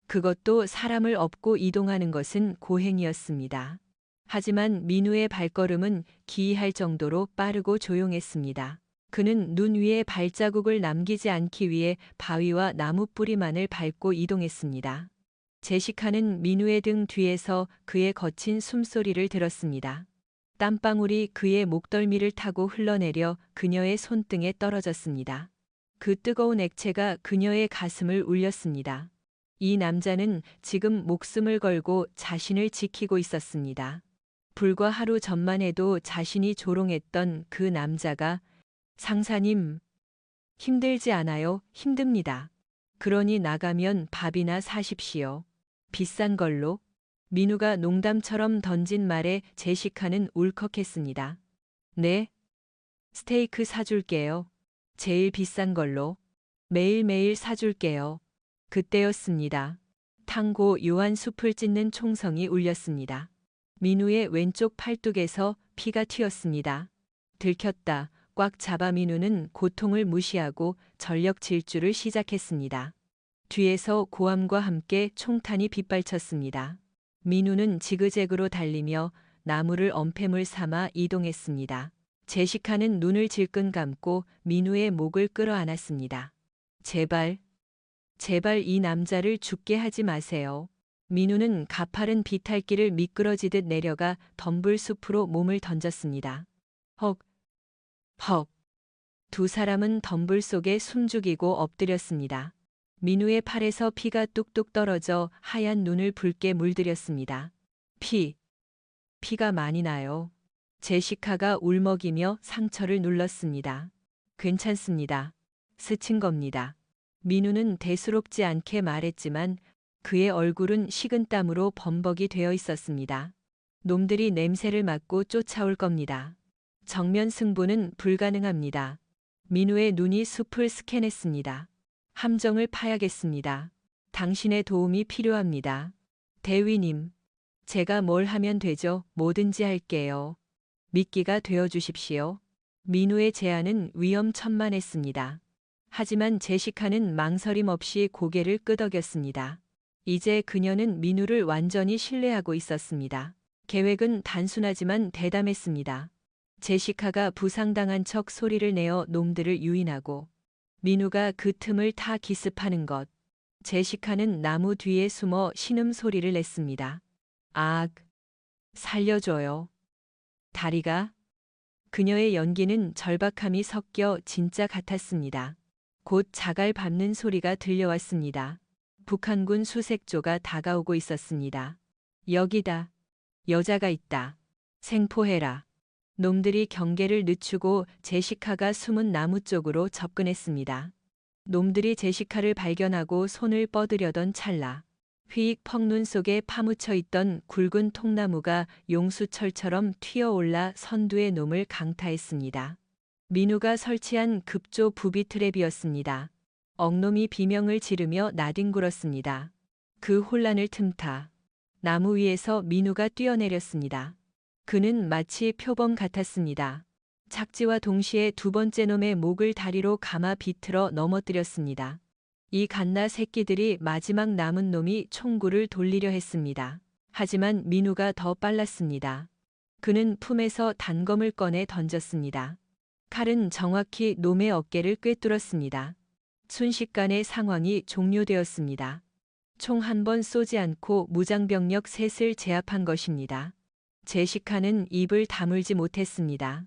그것도 사람을 업고 이동하는 것은 고행이었습니다. 하지만 민우의 발걸음은 기이할 정도로 빠르고 조용했습니다. 그는 눈 위에 발자국을 남기지 않기 위해 바위와 나무 뿌리만을 밟고 이동했습니다. 제시카는 민우의 등 뒤에서 그의 거친 숨소리를 들었습니다. 땀방울이 그의 목덜미를 타고 흘러내려 그녀의 손등에 떨어졌습니다. 그 뜨거운 액체가 그녀의 가슴을 울렸습니다. 이 남자는 지금 목숨을 걸고 자신을 지키고 있었습니다. 불과 하루 전만 해도 자신이 조롱했던 그 남자가 상사님, 힘들지 않아요? 힘듭니다. 그러니 나가면 밥이나 사십시오. 비싼 걸로. 민우가 농담처럼 던진 말에 제시카는 울컥했습니다. 네? 스테이크 사줄게요. 제일 비싼 걸로. 매일매일 사줄게요. 그때였습니다. 탕고 요한 숲을 찢는 총성이 울렸습니다. 민우의 왼쪽 팔뚝에서 피가 튀었습니다. 들켰다. 꽉 잡아 민우는 고통을 무시하고 전력 질주를 시작했습니다. 뒤에서 고함과 함께 총탄이 빗발쳤습니다. 민우는 지그재그로 달리며 나무를 엄폐물 삼아 이동했습니다. 제시카는 눈을 질끈 감고 민우의 목을 끌어안았습니다. 제발, 제발 이 남자를 죽게 하지 마세요. 민우는 가파른 비탈길을 미끄러지듯 내려가 덤불 숲으로 몸을 던졌습니다. 헉, 헉. 두 사람은 덤불 속에 숨죽이고 엎드렸습니다. 민우의 팔에서 피가 뚝뚝 떨어져 하얀 눈을 붉게 물들였습니다. 피가 많이 나요. 제시카가 울먹이며 상처를 눌렀습니다. 괜찮습니다. 스친 겁니다. 민우는 대수롭지 않게 말했지만 그의 얼굴은 식은땀으로 범벅이 되어 있었습니다. 놈들이 냄새를 맡고 쫓아올 겁니다. 정면 승부는 불가능합니다. 민우의 눈이 숲을 스캔했습니다. 함정을 파야겠습니다. 당신의 도움이 필요합니다. 대위님, 제가 뭘 하면 되죠? 뭐든지 할게요. 미끼가 되어 주십시오. 민우의 제안은 위험천만했습니다. 하지만 제시카는 망설임 없이 고개를 끄덕였습니다. 이제 그녀는 민우를 완전히 신뢰하고 있었습니다. 계획은 단순하지만 대담했습니다. 제시카가 부상당한 척 소리를 내어 놈들을 유인하고 민우가 그 틈을 타 기습하는 것. 제시카는 나무 뒤에 숨어 신음소리를 냈습니다. 악! 살려줘요. 다리가? 그녀의 연기는 절박함이 섞여 진짜 같았습니다. 곧 자갈 밟는 소리가 들려왔습니다. 북한군 수색조가 다가오고 있었습니다. 여기다. 여자가 있다. 생포해라. 놈들이 경계를 늦추고 제시카가 숨은 나무 쪽으로 접근했습니다. 놈들이 제시카를 발견하고 손을 뻗으려던 찰나. 휘익 퍽눈 속에 파묻혀 있던 굵은 통나무가 용수철처럼 튀어올라 선두의 놈을 강타했습니다. 민우가 설치한 급조 부비 트랩이었습니다. 억놈이 비명을 지르며 나뒹굴었습니다. 그 혼란을 틈타 나무 위에서 민우가 뛰어내렸습니다. 그는 마치 표범 같았습니다. 착지와 동시에 두 번째 놈의 목을 다리로 감아 비틀어 넘어뜨렸습니다. 이 갓나 새끼들이 마지막 남은 놈이 총구를 돌리려 했습니다. 하지만 민우가 더 빨랐습니다. 그는 품에서 단검을 꺼내 던졌습니다. 칼은 정확히 놈의 어깨를 꿰뚫었습니다. 순식간에 상황이 종료되었습니다. 총 한 번 쏘지 않고 무장병력 셋을 제압한 것입니다. 제시카는 입을 다물지 못했습니다.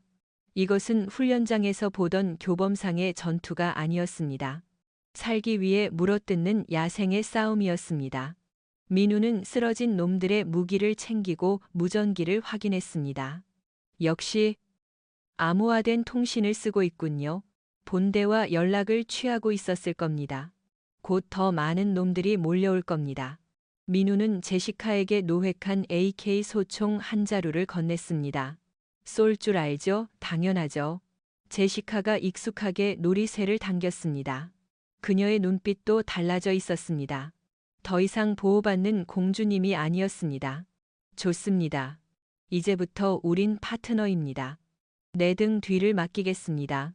이것은 훈련장에서 보던 교범상의 전투가 아니었습니다. 살기 위해 물어뜯는 야생의 싸움이었습니다. 민우는 쓰러진 놈들의 무기를 챙기고 무전기를 확인했습니다. 역시 암호화된 통신을 쓰고 있군요. 본대와 연락을 취하고 있었을 겁니다. 곧 더 많은 놈들이 몰려올 겁니다. 민우는 제시카에게 노획한 AK 소총 한 자루를 건넸습니다. 쏠 줄 알죠? 당연하죠. 제시카가 익숙하게 놀이쇠를 당겼습니다. 그녀의 눈빛도 달라져 있었습니다. 더 이상 보호받는 공주님이 아니었습니다. 좋습니다. 이제부터 우린 파트너입니다. 내 등 뒤를 맡기겠습니다.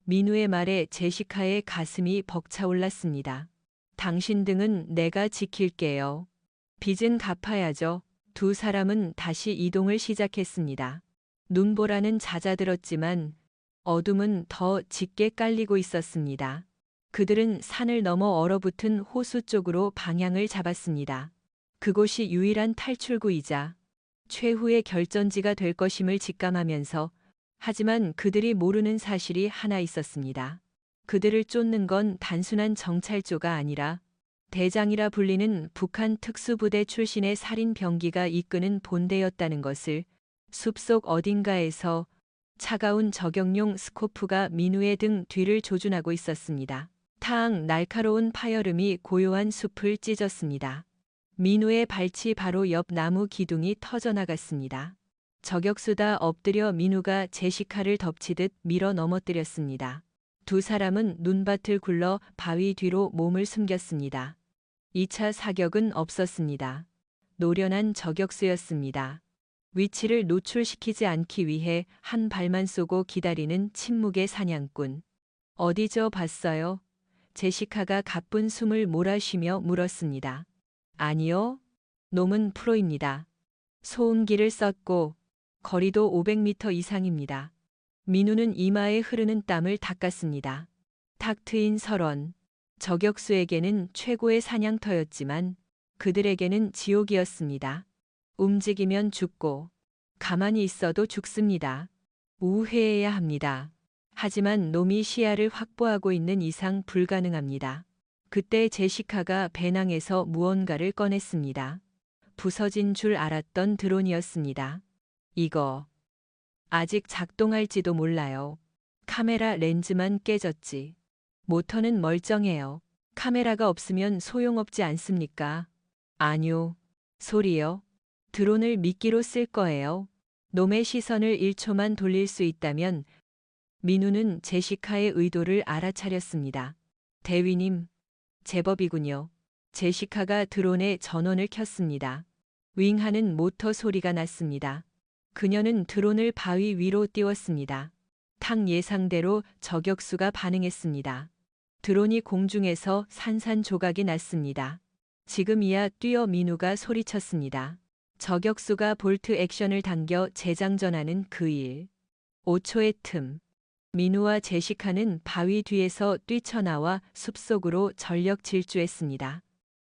민우의 말에 제시카의 가슴이 벅차올랐습니다. 당신 등은 내가 지킬게요. 빚은 갚아야죠. 두 사람은 다시 이동을 시작했습니다. 눈보라는 잦아들었지만 어둠은 더 짙게 깔리고 있었습니다. 그들은 산을 넘어 얼어붙은 호수 쪽으로 방향을 잡았습니다. 그곳이 유일한 탈출구이자 최후의 결전지가 될 것임을 직감하면서 하지만 그들이 모르는 사실이 하나 있었습니다. 그들을 쫓는 건 단순한 정찰조가 아니라 대장이라 불리는 북한 특수부대 출신의 살인 병기가 이끄는 본대였다는 것을 숲속 어딘가에서 차가운 저격용 스코프가 민우의 등 뒤를 조준하고 있었습니다. 탕 날카로운 파열음이 고요한 숲을 찢었습니다. 민우의 발치 바로 옆 나무 기둥이 터져나갔습니다. 저격수다 엎드려 민우가 제시카를 덮치듯 밀어 넘어뜨렸습니다. 두 사람은 눈밭을 굴러 바위 뒤로 몸을 숨겼습니다. 2차 사격은 없었습니다. 노련한 저격수였습니다. 위치를 노출시키지 않기 위해 한 발만 쏘고 기다리는 침묵의 사냥꾼. 어디저 봤어요? 제시카가 가쁜 숨을 몰아쉬며 물었습니다. 아니요. 놈은 프로입니다. 소음기를 썼고 거리도 500m 이상입니다. 민우는 이마에 흐르는 땀을 닦았습니다. 탁 트인 설원. 저격수에게는 최고의 사냥터였지만 그들에게는 지옥이었습니다. 움직이면 죽고 가만히 있어도 죽습니다. 우회해야 합니다. 하지만 놈이 시야를 확보하고 있는 이상 불가능합니다. 그때 제시카가 배낭에서 무언가를 꺼냈습니다. 부서진 줄 알았던 드론이었습니다. 이거 아직 작동할지도 몰라요. 카메라 렌즈만 깨졌지. 모터는 멀쩡해요. 카메라가 없으면 소용없지 않습니까? 아뇨. 소리요. 드론을 미끼로 쓸 거예요. 놈의 시선을 1초만 돌릴 수 있다면 민우는 제시카의 의도를 알아차렸습니다. 대위님, 제법이군요. 제시카가 드론의 전원을 켰습니다. 윙하는 모터 소리가 났습니다. 그녀는 드론을 바위 위로 띄웠습니다. 탕 예상대로 저격수가 반응했습니다. 드론이 공중에서 산산조각이 났습니다. 지금이야 뛰어 민우가 소리쳤습니다. 저격수가 볼트 액션을 당겨 재장전하는 그 일. 5초의 틈. 민우와 제시카는 바위 뒤에서 뛰쳐나와 숲속으로 전력 질주했습니다.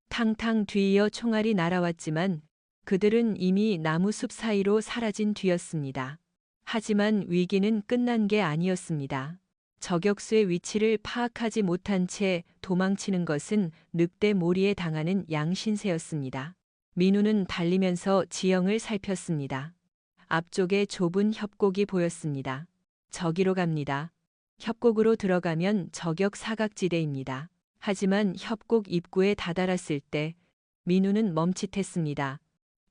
탕탕 뒤이어 총알이 날아왔지만 그들은 이미 나무숲 사이로 사라진 뒤였습니다. 하지만 위기는 끝난 게 아니었습니다. 저격수의 위치를 파악하지 못한 채 도망치는 것은 늑대 몰이에 당하는 양신세였습니다. 민우는 달리면서 지형을 살폈습니다. 앞쪽에 좁은 협곡이 보였습니다. 저기로 갑니다. 협곡으로 들어가면 저격 사각지대입니다. 하지만 협곡 입구에 다다랐을 때 민우는 멈칫했습니다.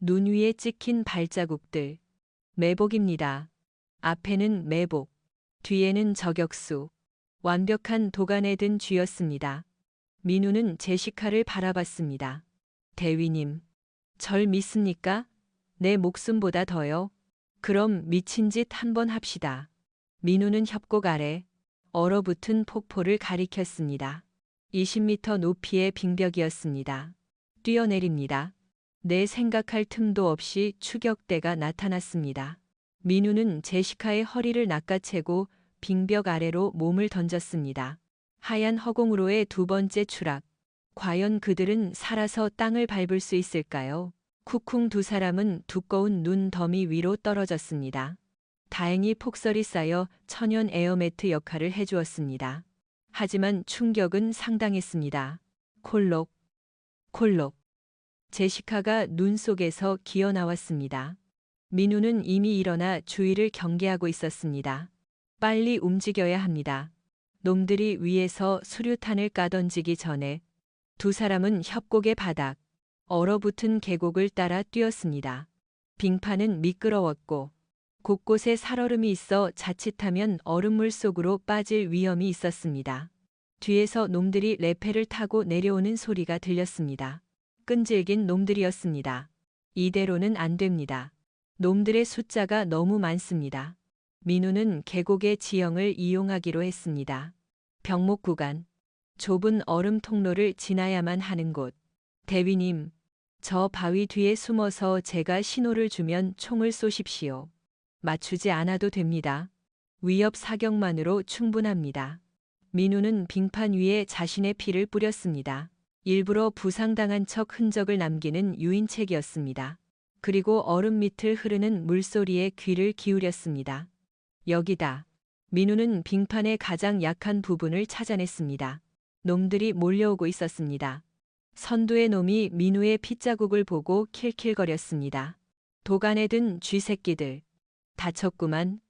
눈 위에 찍힌 발자국들. 매복입니다. 앞에는 매복, 뒤에는 저격수. 완벽한 도간에 든 쥐였습니다. 민우는 제시카를 바라봤습니다. 대위님, 절 믿습니까? 내 목숨보다 더요. 그럼 미친 짓 한번 합시다. 민우는 협곡 아래 얼어붙은 폭포를 가리켰습니다. 20m 높이의 빙벽이었습니다. 뛰어내립니다. 내 생각할 틈도 없이 추격대가 나타났습니다. 민우는 제시카의 허리를 낚아채고 빙벽 아래로 몸을 던졌습니다. 하얀 허공으로의 두 번째 추락. 과연 그들은 살아서 땅을 밟을 수 있을까요? 쿵쿵 두 사람은 두꺼운 눈 더미 위로 떨어졌습니다. 다행히 폭설이 쌓여 천연 에어매트 역할을 해주었습니다. 하지만 충격은 상당했습니다. 콜록, 콜록. 제시카가 눈 속에서 기어 나왔습니다. 민우는 이미 일어나 주위를 경계하고 있었습니다. 빨리 움직여야 합니다. 놈들이 위에서 수류탄을 까던지기 전에 두 사람은 협곡의 바닥, 얼어붙은 계곡을 따라 뛰었습니다. 빙판은 미끄러웠고 곳곳에 살얼음이 있어 자칫하면 얼음물 속으로 빠질 위험이 있었습니다. 뒤에서 놈들이 레페를 타고 내려오는 소리가 들렸습니다. 끈질긴 놈들이었습니다. 이대로는 안 됩니다. 놈들의 숫자가 너무 많습니다. 민우는 계곡의 지형을 이용하기로 했습니다. 병목 구간, 좁은 얼음 통로를 지나야만 하는 곳. 대위님, 저 바위 뒤에 숨어서 제가 신호를 주면 총을 쏘십시오. 맞추지 않아도 됩니다. 위협 사격만으로 충분합니다. 민우는 빙판 위에 자신의 피를 뿌렸습니다. 일부러 부상당한 척 흔적을 남기는 유인책이었습니다. 그리고 얼음 밑을 흐르는 물소리에 귀를 기울였습니다. 여기다. 민우는 빙판의 가장 약한 부분을 찾아냈습니다. 놈들이 몰려오고 있었습니다. 선두의 놈이 민우의 핏자국을 보고 킬킬거렸습니다. 도간에 든 쥐새끼들. 다쳤구만.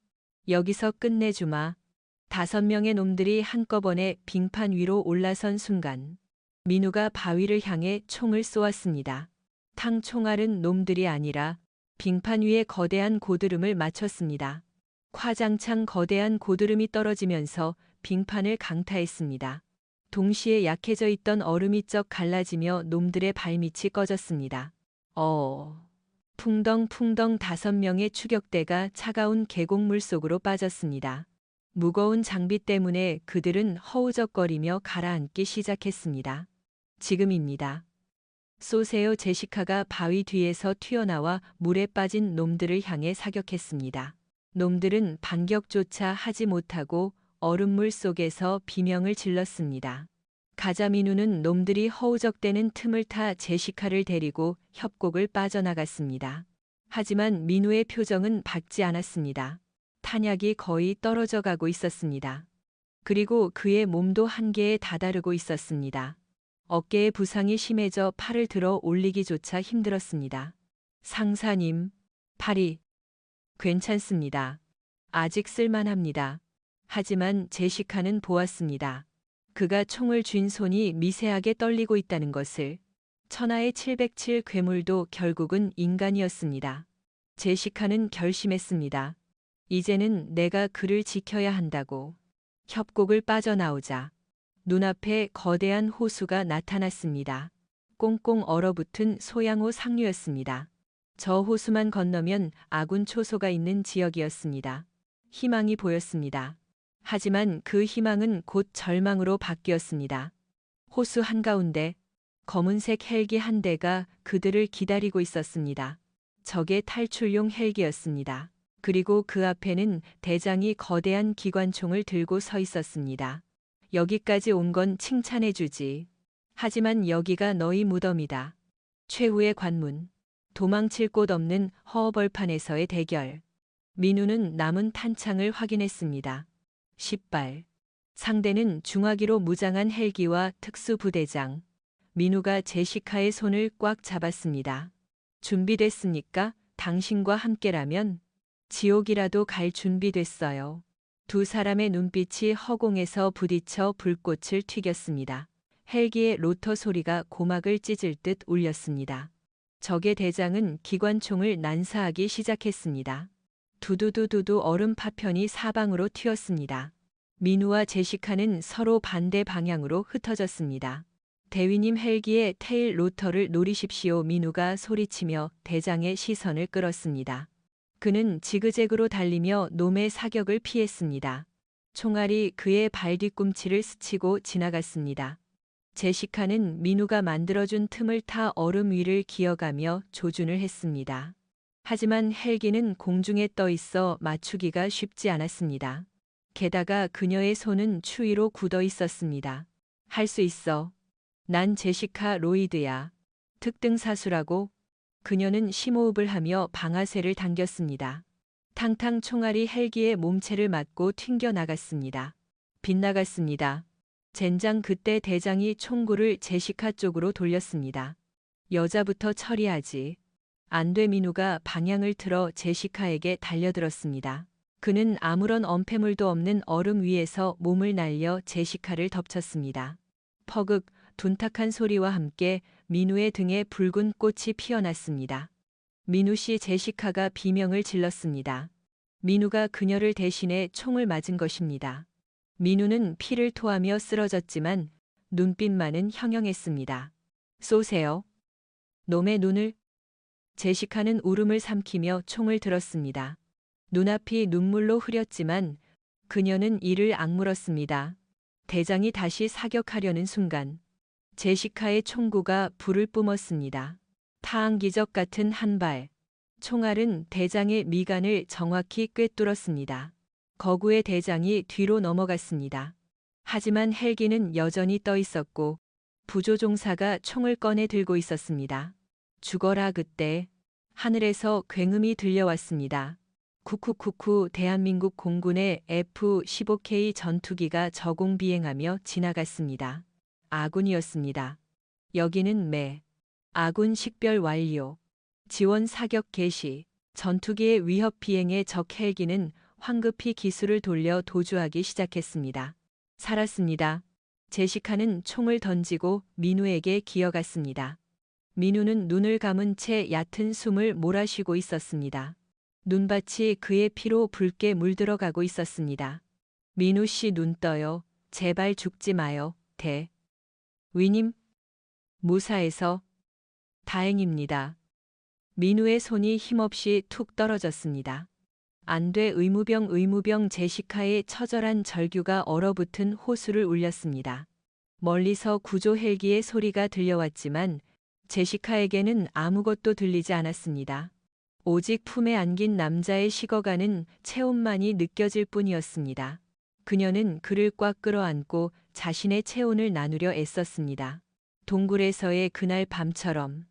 여기서 끝내주마. 5명의 놈들이 한꺼번에 빙판 위로 올라선 순간 민우가 바위를 향해 총을 쏘았습니다. 탕 총알은 놈들이 아니라 빙판 위에 거대한 고드름을 맞췄습니다. 화장창 거대한 고드름이 떨어지면서 빙판을 강타했습니다. 동시에 약해져 있던 얼음이 쩍 갈라지며 놈들의 발밑이 꺼졌습니다. 풍덩풍덩 5명의 추격대가 차가운 계곡물 속으로 빠졌습니다. 무거운 장비 때문에 그들은 허우적거리며 가라앉기 시작했습니다. 지금입니다. 쏘세요. 제시카가 바위 뒤에서 튀어나와 물에 빠진 놈들을 향해 사격했습니다. 놈들은 반격조차 하지 못하고 얼음물 속에서 비명을 질렀습니다. 가자민우는 놈들이 허우적대는 틈을 타 제시카를 데리고 협곡을 빠져나갔습니다. 하지만 민우의 표정은 밝지 않았습니다. 탄약이 거의 떨어져 가고 있었습니다. 그리고 그의 몸도 한계에 다다르고 있었습니다. 어깨에 부상이 심해져 팔을 들어 올리기조차 힘들었습니다. 상사님, 팔이 괜찮습니다. 아직 쓸만합니다. 하지만 제시카는 보았습니다. 그가 총을 쥔 손이 미세하게 떨리고 있다는 것을. 천하의 707 괴물도 결국은 인간이었습니다. 제시카는 결심했습니다. 이제는 내가 그를 지켜야 한다고. 협곡을 빠져나오자 눈앞에 거대한 호수가 나타났습니다. 꽁꽁 얼어붙은 소양호 상류였습니다. 저 호수만 건너면 아군 초소가 있는 지역이었습니다. 희망이 보였습니다. 하지만 그 희망은 곧 절망으로 바뀌었습니다. 호수 한가운데 검은색 헬기 한 대가 그들을 기다리고 있었습니다. 적의 탈출용 헬기였습니다. 그리고 그 앞에는 대장이 거대한 기관총을 들고 서 있었습니다. 여기까지 온 건 칭찬해주지. 하지만 여기가 너희 무덤이다. 최후의 관문. 도망칠 곳 없는 허허벌판에서의 대결. 민우는 남은 탄창을 확인했습니다. 10발. 상대는 중화기로 무장한 헬기와 특수부대장. 민우가 제시카의 손을 꽉 잡았습니다. 준비됐습니까? 당신과 함께라면 지옥이라도 갈 준비됐어요. 두 사람의 눈빛이 허공에서 부딪혀 불꽃을 튀겼습니다. 헬기의 로터 소리가 고막을 찢을 듯 울렸습니다. 적의 대장은 기관총을 난사하기 시작했습니다. 두두두두두 얼음 파편이 사방으로 튀었습니다. 민우와 제시카는 서로 반대 방향으로 흩어졌습니다. 대위님 헬기의 테일 로터를 노리십시오. 민우가 소리치며 대장의 시선을 끌었습니다. 그는 지그재그로 달리며 놈의 사격을 피했습니다. 총알이 그의 발 뒤꿈치를 스치고 지나갔습니다. 제시카는 민우가 만들어준 틈을 타 얼음 위를 기어가며 조준을 했습니다. 하지만 헬기는 공중에 떠 있어 맞추기가 쉽지 않았습니다. 게다가 그녀의 손은 추위로 굳어 있었습니다. 할 수 있어. 난 제시카 로이드야. 특등사수라고. 그녀는 심호흡을 하며 방아쇠를 당겼습니다. 탕탕 총알이 헬기의 몸체를 맞고 튕겨 나갔습니다. 빗나갔습니다. 젠장. 그때 대장이 총구를 제시카 쪽으로 돌렸습니다. 여자부터 처리하지. 안 돼. 민우가 방향을 틀어 제시카에게 달려들었습니다. 그는 아무런 엄폐물도 없는 얼음 위에서 몸을 날려 제시카를 덮쳤습니다. 퍼극. 둔탁한 소리와 함께 민우의 등에 붉은 꽃이 피어났습니다. 민우 씨. 제시카가 비명을 질렀습니다. 민우가 그녀를 대신해 총을 맞은 것입니다. 민우는 피를 토하며 쓰러졌지만 눈빛만은 형형했습니다. 쏘세요. 놈의 눈을. 제시카는 울음을 삼키며 총을 들었습니다. 눈앞이 눈물로 흐렸지만 그녀는 이를 악물었습니다. 대장이 다시 사격하려는 순간 제시카의 총구가 불을 뿜었습니다. 타항기적 같은 한 발. 총알은 대장의 미간을 정확히 꿰뚫었습니다. 거구의 대장이 뒤로 넘어갔습니다. 하지만 헬기는 여전히 떠 있었고 부조종사가 총을 꺼내 들고 있었습니다. 죽어라. 그때 하늘에서 굉음이 들려왔습니다. 쿠쿠쿠쿠 대한민국 공군의 F-15K 전투기가 저공 비행하며 지나갔습니다. 아군이었습니다. 여기는 매. 아군 식별 완료. 지원 사격 개시. 전투기의 위협 비행에 적 헬기는 황급히 기술을 돌려 도주하기 시작했습니다. 살았습니다. 제시카는 총을 던지고 민우에게 기어갔습니다. 민우는 눈을 감은 채 얕은 숨을 몰아쉬고 있었습니다. 눈밭이 그의 피로 붉게 물들어가고 있었습니다. 민우 씨 눈 떠요. 제발 죽지 마요. 위님. 무사해서 다행입니다. 민우의 손이 힘없이 툭 떨어졌습니다. 안 돼. 의무병 제시카의 처절한 절규가 얼어붙은 호수를 울렸습니다. 멀리서 구조 헬기의 소리가 들려왔지만 제시카에게는 아무것도 들리지 않았습니다. 오직 품에 안긴 남자의 식어가는 체온만이 느껴질 뿐이었습니다. 그녀는 그를 꽉 끌어안고 자신의 체온을 나누려 애썼습니다. 동굴에서의 그날 밤처럼.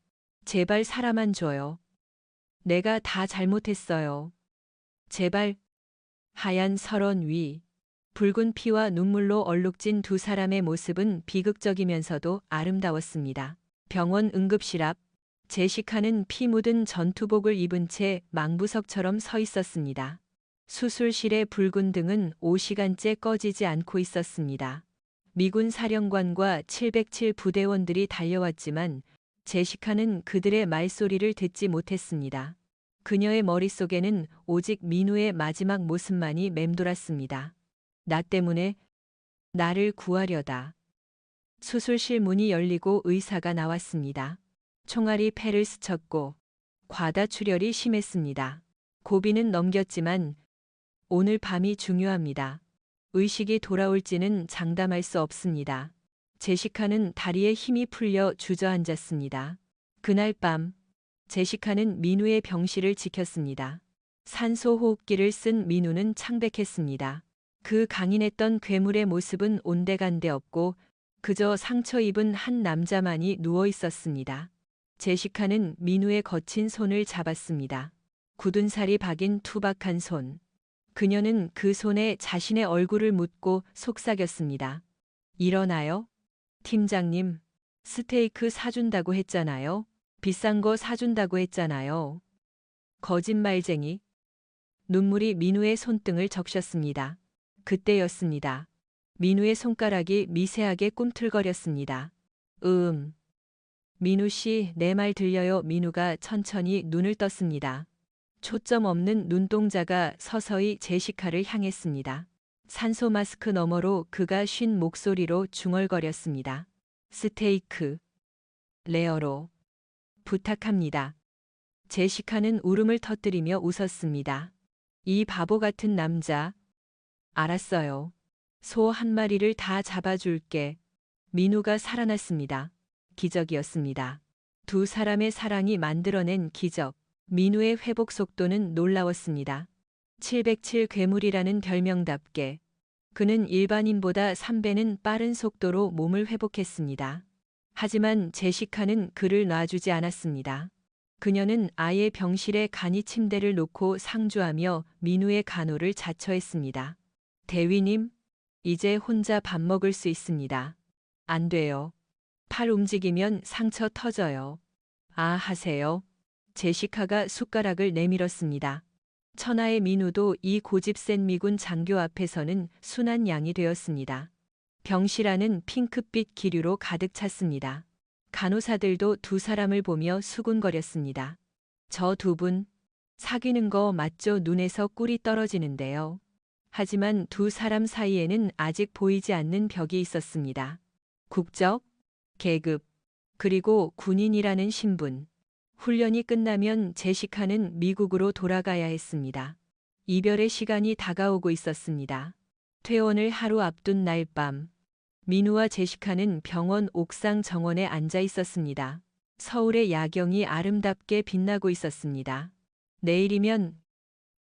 제발 살아만 줘요. 내가 다 잘못했어요. 제발. 하얀 설원 위. 붉은 피와 눈물로 얼룩진 두 사람의 모습은 비극적이면서도 아름다웠습니다. 병원 응급실 앞. 제시카는 피 묻은 전투복을 입은 채 망부석처럼 서 있었습니다. 수술실의 붉은 등은 5시간째 꺼지지 않고 있었습니다. 미군 사령관과 707 부대원들이 달려왔지만 제시카는 그들의 말소리를 듣지 못했습니다. 그녀의 머릿속에는 오직 민우의 마지막 모습만이 맴돌았습니다. 나 때문에 나를 구하려다. 수술실 문이 열리고 의사가 나왔습니다. 총알이 폐를 스쳤고 과다출혈이 심했습니다. 고비는 넘겼지만 오늘 밤이 중요합니다. 의식이 돌아올지는 장담할 수 없습니다. 제시카는 다리에 힘이 풀려 주저앉았습니다. 그날 밤 제시카는 민우의 병실을 지켰습니다. 산소호흡기를 쓴 민우는 창백했습니다. 그 강인했던 괴물의 모습은 온데간데 없고 그저 상처 입은 한 남자만이 누워 있었습니다. 제시카는 민우의 거친 손을 잡았습니다. 굳은 살이 박인 투박한 손. 그녀는 그 손에 자신의 얼굴을 묻고 속삭였습니다. 일어나요? 팀장님, 스테이크 사준다고 했잖아요. 비싼 거 사준다고 했잖아요. 거짓말쟁이. 눈물이 민우의 손등을 적셨습니다. 그때였습니다. 민우의 손가락이 미세하게 꿈틀거렸습니다. 민우 씨, 내 말 들려요? 민우가 천천히 눈을 떴습니다. 초점 없는 눈동자가 서서히 제시카를 향했습니다. 산소 마스크 너머로 그가 쉰 목소리로 중얼거렸습니다. 스테이크. 레어로. 부탁합니다. 제시카는 울음을 터뜨리며 웃었습니다. 이 바보 같은 남자. 알았어요. 소 한 마리를 다 잡아줄게. 민우가 살아났습니다. 기적이었습니다. 두 사람의 사랑이 만들어낸 기적. 민우의 회복 속도는 놀라웠습니다. 707 괴물이라는 별명답게 그는 일반인보다 3배는 빠른 속도로 몸을 회복했습니다. 하지만 제시카는 그를 놔주지 않았습니다. 그녀는 아예 병실에 간이 침대를 놓고 상주하며 민우의 간호를 자처했습니다. 대위님, 이제 혼자 밥 먹을 수 있습니다. 안 돼요. 팔 움직이면 상처 터져요. 하세요. 제시카가 숟가락을 내밀었습니다. 천하의 민우도 이 고집센 미군 장교 앞에서는 순한 양이 되었습니다. 병실 안은 핑크빛 기류로 가득 찼습니다. 간호사들도 두 사람을 보며 수군거렸습니다. 저 두 분, 사귀는 거 맞죠? 눈에서 꿀이 떨어지는데요. 하지만 두 사람 사이에는 아직 보이지 않는 벽이 있었습니다. 국적, 계급, 그리고 군인이라는 신분. 훈련이 끝나면 제시카는 미국으로 돌아가야 했습니다. 이별의 시간이 다가오고 있었습니다. 퇴원을 하루 앞둔 날 밤, 민우와 제시카는 병원 옥상 정원에 앉아 있었습니다. 서울의 야경이 아름답게 빛나고 있었습니다. 내일이면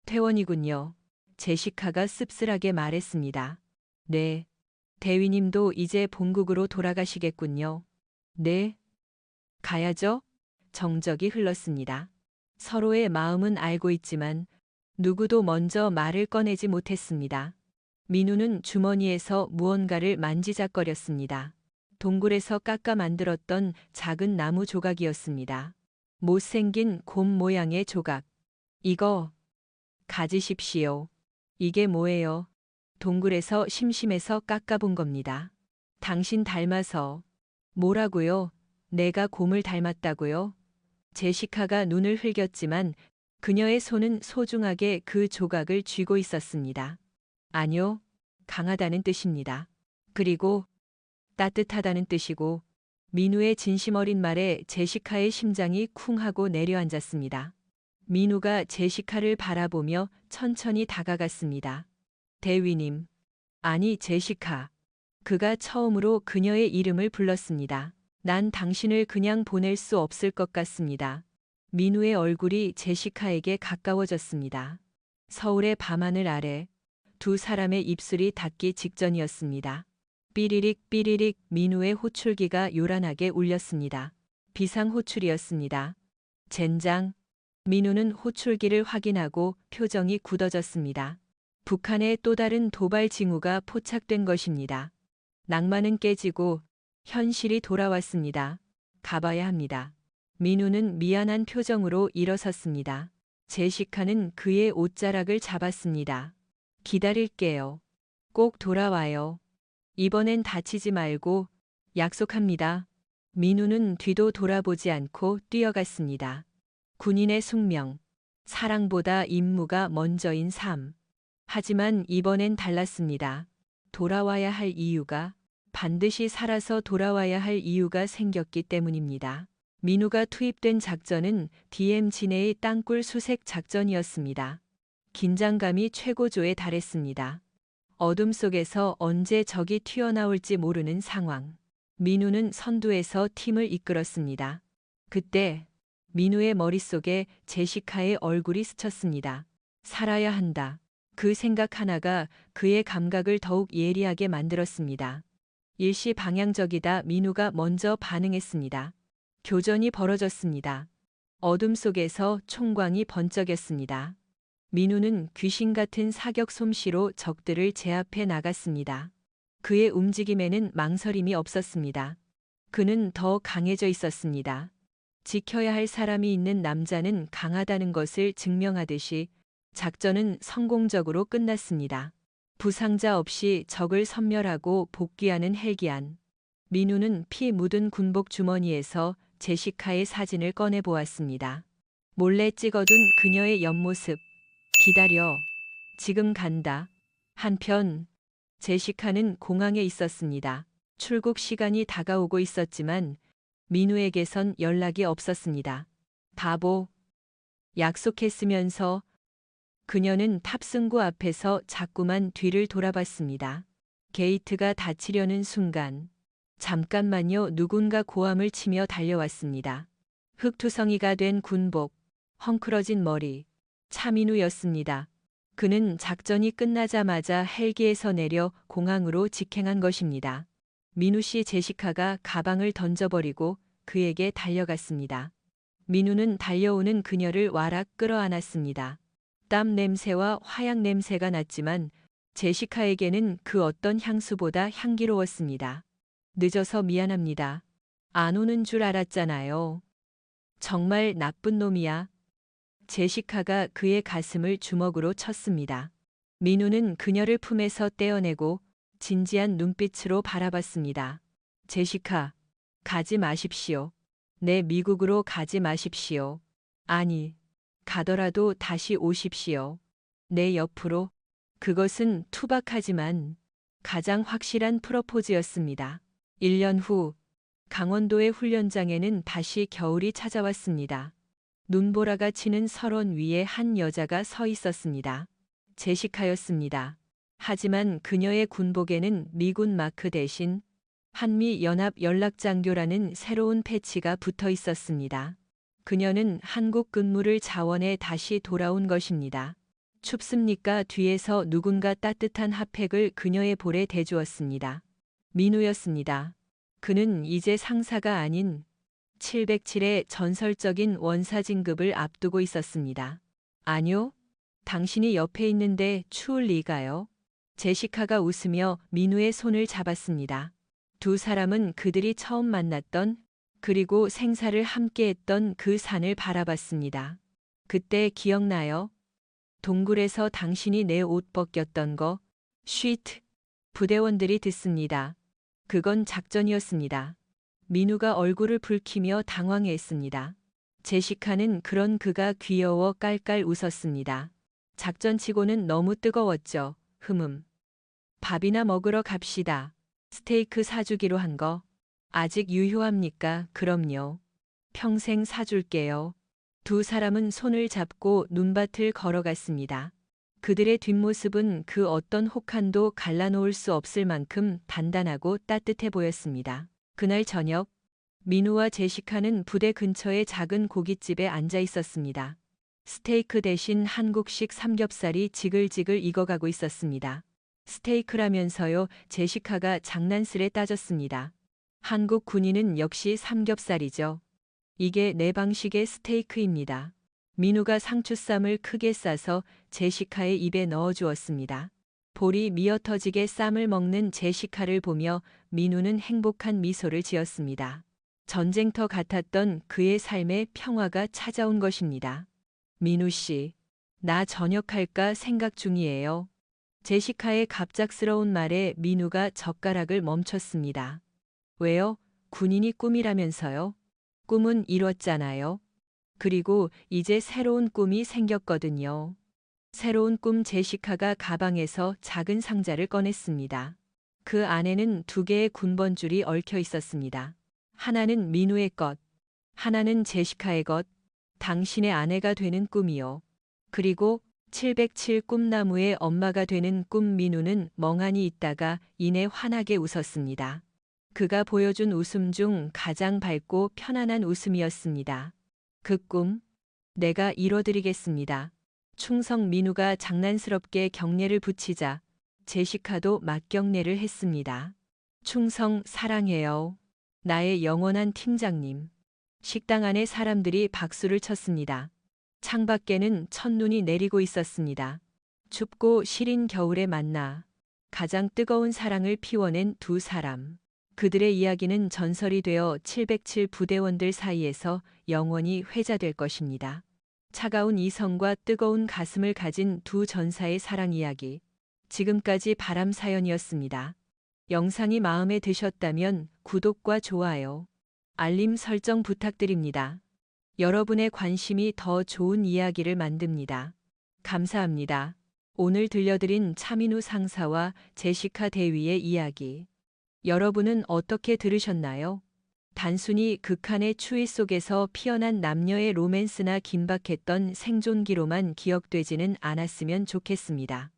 퇴원이군요. 제시카가 씁쓸하게 말했습니다. 네. 대위님도 이제 본국으로 돌아가시겠군요. 네. 가야죠? 정적이 흘렀습니다. 서로의 마음은 알고 있지만 누구도 먼저 말을 꺼내지 못했습니다. 민우는 주머니에서 무언가를 만지작거렸습니다. 동굴에서 깎아 만들었던 작은 나무 조각이었습니다. 못생긴 곰 모양의 조각. 이거 가지십시오. 이게 뭐예요? 동굴에서 심심해서 깎아본 겁니다. 당신 닮아서. 뭐라고요? 내가 곰을 닮았다고요? 제시카가 눈을 흘겼지만 그녀의 손은 소중하게 그 조각을 쥐고 있었습니다. 아니요, 강하다는 뜻입니다. 그리고 따뜻하다는 뜻이고. 민우의 진심 어린 말에 제시카의 심장이 쿵 하고 내려앉았습니다. 민우가 제시카를 바라보며 천천히 다가갔습니다. 대위님. 아니, 제시카. 그가 처음으로 그녀의 이름을 불렀습니다. 난 당신을 그냥 보낼 수 없을 것 같습니다. 민우의 얼굴이 제시카에게 가까워졌습니다. 서울의 밤하늘 아래 두 사람의 입술이 닿기 직전이었습니다. 삐리릭 삐리릭 민우의 호출기가 요란하게 울렸습니다. 비상호출이었습니다. 젠장. 민우는 호출기를 확인하고 표정이 굳어졌습니다. 북한의 또 다른 도발 징후가 포착된 것입니다. 낭만은 깨지고 현실이 돌아왔습니다. 가봐야 합니다. 민우는 미안한 표정으로 일어섰습니다. 제시카는 그의 옷자락을 잡았습니다. 기다릴게요. 꼭 돌아와요. 이번엔 다치지 말고 약속합니다. 민우는 뒤도 돌아보지 않고 뛰어갔습니다. 군인의 숙명. 사랑보다 임무가 먼저인 삶. 하지만 이번엔 달랐습니다. 돌아와야 할 이유가, 반드시 살아서 돌아와야 할 이유가 생겼기 때문입니다. 민우가 투입된 작전은 DMZ 내의 땅굴 수색 작전이었습니다. 긴장감이 최고조에 달했습니다. 어둠 속에서 언제 적이 튀어나올지 모르는 상황. 민우는 선두에서 팀을 이끌었습니다. 그때 민우의 머릿속에 제시카의 얼굴이 스쳤습니다. 살아야 한다. 그 생각 하나가 그의 감각을 더욱 예리하게 만들었습니다. 일시방향적이다. 민우가 먼저 반응했습니다. 교전이 벌어졌습니다. 어둠 속에서 총광이 번쩍였습니다. 민우는 귀신 같은 사격 솜씨로 적들을 제압해 나갔습니다. 그의 움직임에는 망설임이 없었습니다. 그는 더 강해져 있었습니다. 지켜야 할 사람이 있는 남자는 강하다는 것을 증명하듯이 작전은 성공적으로 끝났습니다. 부상자 없이 적을 섬멸하고 복귀하는 헬기안. 민우는 피 묻은 군복 주머니에서 제시카의 사진을 꺼내 보았습니다. 몰래 찍어둔 그녀의 옆모습. 기다려. 지금 간다. 한편 제시카는 공항에 있었습니다. 출국 시간이 다가오고 있었지만 민우에게선 연락이 없었습니다. 바보. 약속했으면서. 그녀는 탑승구 앞에서 자꾸만 뒤를 돌아봤습니다. 게이트가 닫히려는 순간. 잠깐만요. 누군가 고함을 치며 달려왔습니다. 흙투성이가 된 군복, 헝클어진 머리. 차민우였습니다. 그는 작전이 끝나자마자 헬기에서 내려 공항으로 직행한 것입니다. 민우 씨. 제시카가 가방을 던져버리고 그에게 달려갔습니다. 민우는 달려오는 그녀를 와락 끌어안았습니다. 땀 냄새와 화약 냄새가 났지만 제시카에게는 그 어떤 향수보다 향기로웠습니다. 늦어서 미안합니다. 안 오는 줄 알았잖아요. 정말 나쁜 놈이야. 제시카가 그의 가슴을 주먹으로 쳤습니다. 민우는 그녀를 품에서 떼어내고 진지한 눈빛으로 바라봤습니다. 제시카, 가지 마십시오. 내 미국으로 가지 마십시오. 아니, 가더라도 다시 오십시오. 내 옆으로. 그것은 투박하지만 가장 확실한 프로포즈였습니다. 1년 후 강원도의 훈련장에는 다시 겨울이 찾아왔습니다. 눈보라가 치는 설원 위에 한 여자가 서 있었습니다. 제시카였습니다. 하지만 그녀의 군복에는 미군 마크 대신 한미연합연락장교라는 새로운 패치가 붙어 있었습니다. 그녀는 한국 근무를 자원해 다시 돌아온 것입니다. 춥습니까? 뒤에서 누군가 따뜻한 핫팩을 그녀의 볼에 대주었습니다. 민우였습니다. 그는 이제 상사가 아닌 707의 전설적인 원사 진급을 앞두고 있었습니다. 아니요. 당신이 옆에 있는데 추울 리가요? 제시카가 웃으며 민우의 손을 잡았습니다. 두 사람은 그들이 처음 만났던 그리고 생사를 함께했던 그 산을 바라봤습니다. 그때 기억나요? 동굴에서 당신이 내 옷 벗겼던 거. 쉿. 부대원들이 듣습니다. 그건 작전이었습니다. 민우가 얼굴을 붉히며 당황해했습니다. 제시카는 그런 그가 귀여워 깔깔 웃었습니다. 작전치고는 너무 뜨거웠죠. 밥이나 먹으러 갑시다. 스테이크 사주기로 한 거. 아직 유효합니까? 그럼요. 평생 사줄게요. 두 사람은 손을 잡고 눈밭을 걸어갔습니다. 그들의 뒷모습은 그 어떤 혹한도 갈라놓을 수 없을 만큼 단단하고 따뜻해 보였습니다. 그날 저녁, 민우와 제시카는 부대 근처의 작은 고깃집에 앉아 있었습니다. 스테이크 대신 한국식 삼겹살이 지글지글 익어가고 있었습니다. 스테이크라면서요? 제시카가 장난스레 따졌습니다. 한국 군인은 역시 삼겹살이죠. 이게 내 방식의 스테이크입니다. 민우가 상추쌈을 크게 싸서 제시카의 입에 넣어 주었습니다. 볼이 미어터지게 쌈을 먹는 제시카를 보며 민우는 행복한 미소를 지었습니다. 전쟁터 같았던 그의 삶에 평화가 찾아온 것입니다. 민우 씨, 나 전역할까 생각 중이에요. 제시카의 갑작스러운 말에 민우가 젓가락을 멈췄습니다. 왜요? 군인이 꿈이라면서요? 꿈은 이뤘잖아요. 그리고 이제 새로운 꿈이 생겼거든요. 새로운 꿈. 제시카가 가방에서 작은 상자를 꺼냈습니다. 그 안에는 2개의 군번줄이 얽혀 있었습니다. 하나는 민우의 것, 하나는 제시카의 것, 당신의 아내가 되는 꿈이요. 그리고 707 꿈나무의 엄마가 되는 꿈. 민우는 멍하니 있다가 이내 환하게 웃었습니다. 그가 보여준 웃음 중 가장 밝고 편안한 웃음이었습니다. 그 꿈, 내가 이뤄드리겠습니다. 충성. 민우가 장난스럽게 경례를 붙이자 제시카도 맞경례를 했습니다. 충성, 사랑해요. 나의 영원한 팀장님. 식당 안에 사람들이 박수를 쳤습니다. 창밖에는 첫눈이 내리고 있었습니다. 춥고 시린 겨울에 만나 가장 뜨거운 사랑을 피워낸 두 사람. 그들의 이야기는 전설이 되어 707 부대원들 사이에서 영원히 회자될 것입니다. 차가운 이성과 뜨거운 가슴을 가진 두 전사의 사랑 이야기. 지금까지 바람 사연이었습니다. 영상이 마음에 드셨다면 구독과 좋아요, 알림 설정 부탁드립니다. 여러분의 관심이 더 좋은 이야기를 만듭니다. 감사합니다. 오늘 들려드린 차민우 상사와 제시카 대위의 이야기. 여러분은 어떻게 들으셨나요? 단순히 극한의 추위 속에서 피어난 남녀의 로맨스나 긴박했던 생존기로만 기억되지는 않았으면 좋겠습니다.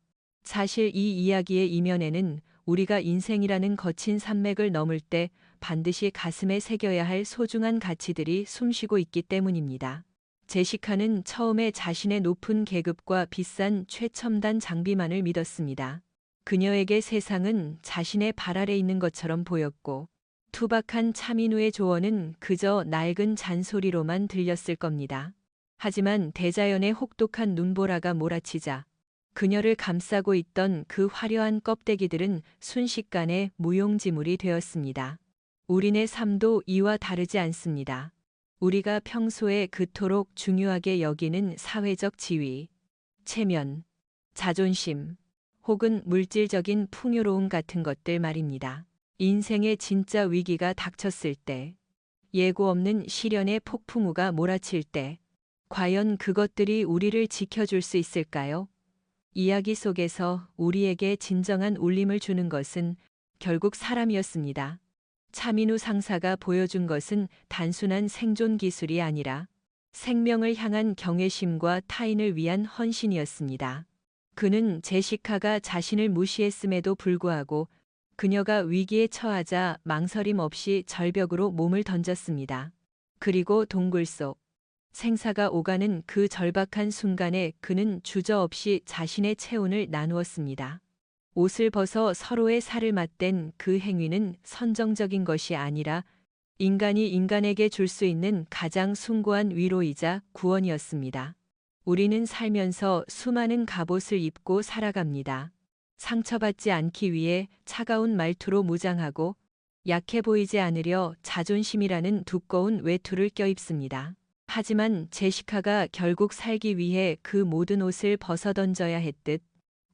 사실 이 이야기의 이면에는 우리가 인생이라는 거친 산맥을 넘을 때 반드시 가슴에 새겨야 할 소중한 가치들이 숨쉬고 있기 때문입니다. 제시카는 처음에 자신의 높은 계급과 비싼 최첨단 장비만을 믿었습니다. 그녀에게 세상은 자신의 발 아래 있는 것처럼 보였고 투박한 차민우의 조언은 그저 낡은 잔소리로만 들렸을 겁니다. 하지만 대자연의 혹독한 눈보라가 몰아치자 그녀를 감싸고 있던 그 화려한 껍데기들은 순식간에 무용지물이 되었습니다. 우리네 삶도 이와 다르지 않습니다. 우리가 평소에 그토록 중요하게 여기는 사회적 지위, 체면, 자존심, 혹은 물질적인 풍요로움 같은 것들 말입니다. 인생의 진짜 위기가 닥쳤을 때, 예고 없는 시련의 폭풍우가 몰아칠 때, 과연 그것들이 우리를 지켜줄 수 있을까요? 이야기 속에서 우리에게 진정한 울림을 주는 것은 결국 사람이었습니다. 차민우 상사가 보여준 것은 단순한 생존 기술이 아니라 생명을 향한 경외심과 타인을 위한 헌신이었습니다. 그는 제시카가 자신을 무시했음에도 불구하고 그녀가 위기에 처하자 망설임 없이 절벽으로 몸을 던졌습니다. 그리고 동굴 속 생사가 오가는 그 절박한 순간에 그는 주저없이 자신의 체온을 나누었습니다. 옷을 벗어 서로의 살을 맞댄 그 행위는 선정적인 것이 아니라 인간이 인간에게 줄 수 있는 가장 숭고한 위로이자 구원이었습니다. 우리는 살면서 수많은 갑옷을 입고 살아갑니다. 상처받지 않기 위해 차가운 말투로 무장하고 약해 보이지 않으려 자존심이라는 두꺼운 외투를 껴입습니다. 하지만 제시카가 결국 살기 위해 그 모든 옷을 벗어던져야 했듯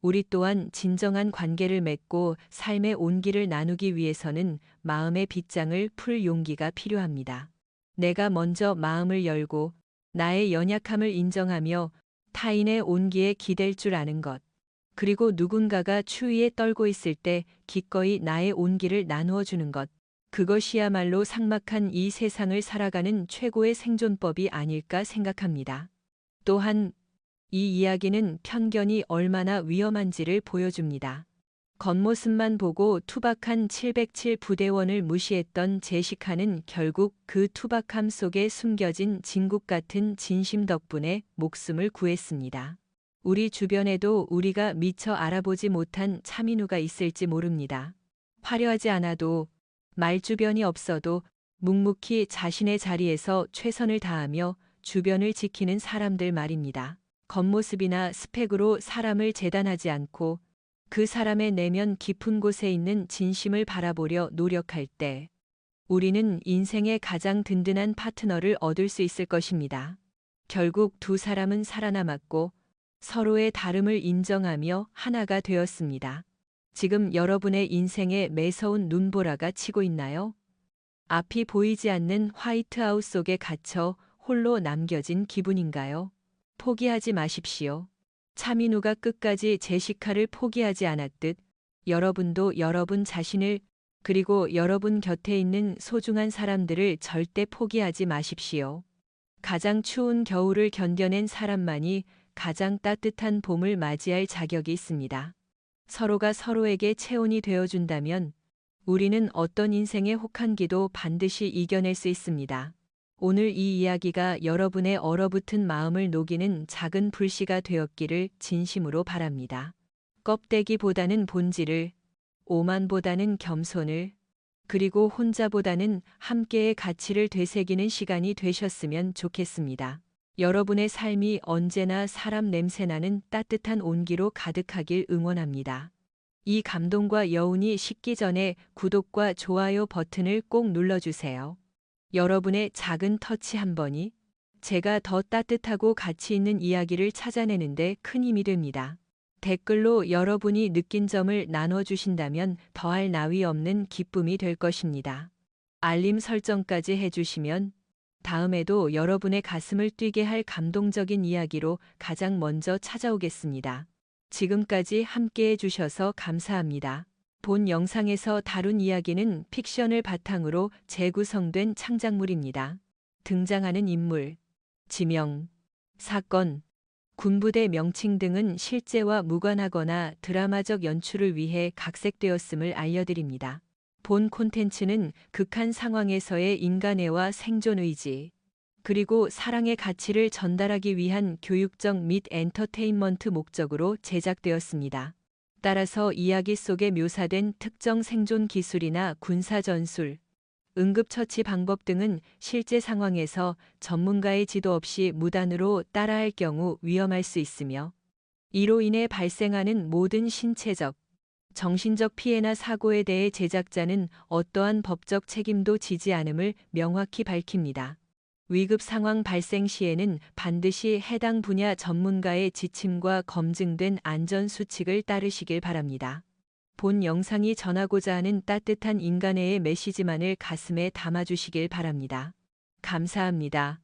우리 또한 진정한 관계를 맺고 삶의 온기를 나누기 위해서는 마음의 빗장을 풀 용기가 필요합니다. 내가 먼저 마음을 열고 나의 연약함을 인정하며 타인의 온기에 기댈 줄 아는 것. 그리고 누군가가 추위에 떨고 있을 때 기꺼이 나의 온기를 나누어 주는 것. 그것이야말로 삭막한 이 세상을 살아가는 최고의 생존법이 아닐까 생각합니다. 또한 이 이야기는 편견이 얼마나 위험한지를 보여줍니다. 겉모습만 보고 투박한 707 부대원을 무시했던 제시카는 결국 그 투박함 속에 숨겨진 진국 같은 진심 덕분에 목숨을 구했습니다. 우리 주변에도 우리가 미처 알아보지 못한 차민우가 있을지 모릅니다. 화려하지 않아도 말주변이 없어도 묵묵히 자신의 자리에서 최선을 다하며 주변을 지키는 사람들 말입니다. 겉모습이나 스펙으로 사람을 재단하지 않고 그 사람의 내면 깊은 곳에 있는 진심을 바라보려 노력할 때 우리는 인생의 가장 든든한 파트너를 얻을 수 있을 것입니다. 결국 두 사람은 살아남았고 서로의 다름을 인정하며 하나가 되었습니다. 지금 여러분의 인생에 매서운 눈보라가 치고 있나요? 앞이 보이지 않는 화이트아웃 속에 갇혀 홀로 남겨진 기분인가요? 포기하지 마십시오. 차민우가 끝까지 제시카를 포기하지 않았듯 여러분도 여러분 자신을 그리고 여러분 곁에 있는 소중한 사람들을 절대 포기하지 마십시오. 가장 추운 겨울을 견뎌낸 사람만이 가장 따뜻한 봄을 맞이할 자격이 있습니다. 서로가 서로에게 체온이 되어준다면 우리는 어떤 인생의 혹한기도 반드시 이겨낼 수 있습니다. 오늘 이 이야기가 여러분의 얼어붙은 마음을 녹이는 작은 불씨가 되었기를 진심으로 바랍니다. 껍데기보다는 본질을, 오만보다는 겸손을, 그리고 혼자보다는 함께의 가치를 되새기는 시간이 되셨으면 좋겠습니다. 여러분의 삶이 언제나 사람 냄새나는 따뜻한 온기로 가득하길 응원합니다. 이 감동과 여운이 식기 전에 구독과 좋아요 버튼을 꼭 눌러주세요. 여러분의 작은 터치 한 번이 제가 더 따뜻하고 가치 있는 이야기를 찾아내는데 큰 힘이 됩니다. 댓글로 여러분이 느낀 점을 나눠주신다면 더할 나위 없는 기쁨이 될 것입니다. 알림 설정까지 해주시면 다음에도 여러분의 가슴을 뛰게 할 감동적인 이야기로 가장 먼저 찾아오겠습니다. 지금까지 함께해 주셔서 감사합니다. 본 영상에서 다룬 이야기는 픽션을 바탕으로 재구성된 창작물입니다. 등장하는 인물, 지명, 사건, 군부대 명칭 등은 실제와 무관하거나 드라마적 연출을 위해 각색되었음을 알려드립니다. 본 콘텐츠는 극한 상황에서의 인간애와 생존 의지, 그리고 사랑의 가치를 전달하기 위한 교육적 및 엔터테인먼트 목적으로 제작되었습니다. 따라서 이야기 속에 묘사된 특정 생존 기술이나 군사 전술, 응급처치 방법 등은 실제 상황에서 전문가의 지도 없이 무단으로 따라할 경우 위험할 수 있으며 이로 인해 발생하는 모든 신체적, 정신적 피해나 사고에 대해 제작자는 어떠한 법적 책임도 지지 않음을 명확히 밝힙니다. 위급 상황 발생 시에는 반드시 해당 분야 전문가의 지침과 검증된 안전 수칙을 따르시길 바랍니다. 본 영상이 전하고자 하는 따뜻한 인간애의 메시지만을 가슴에 담아주시길 바랍니다. 감사합니다.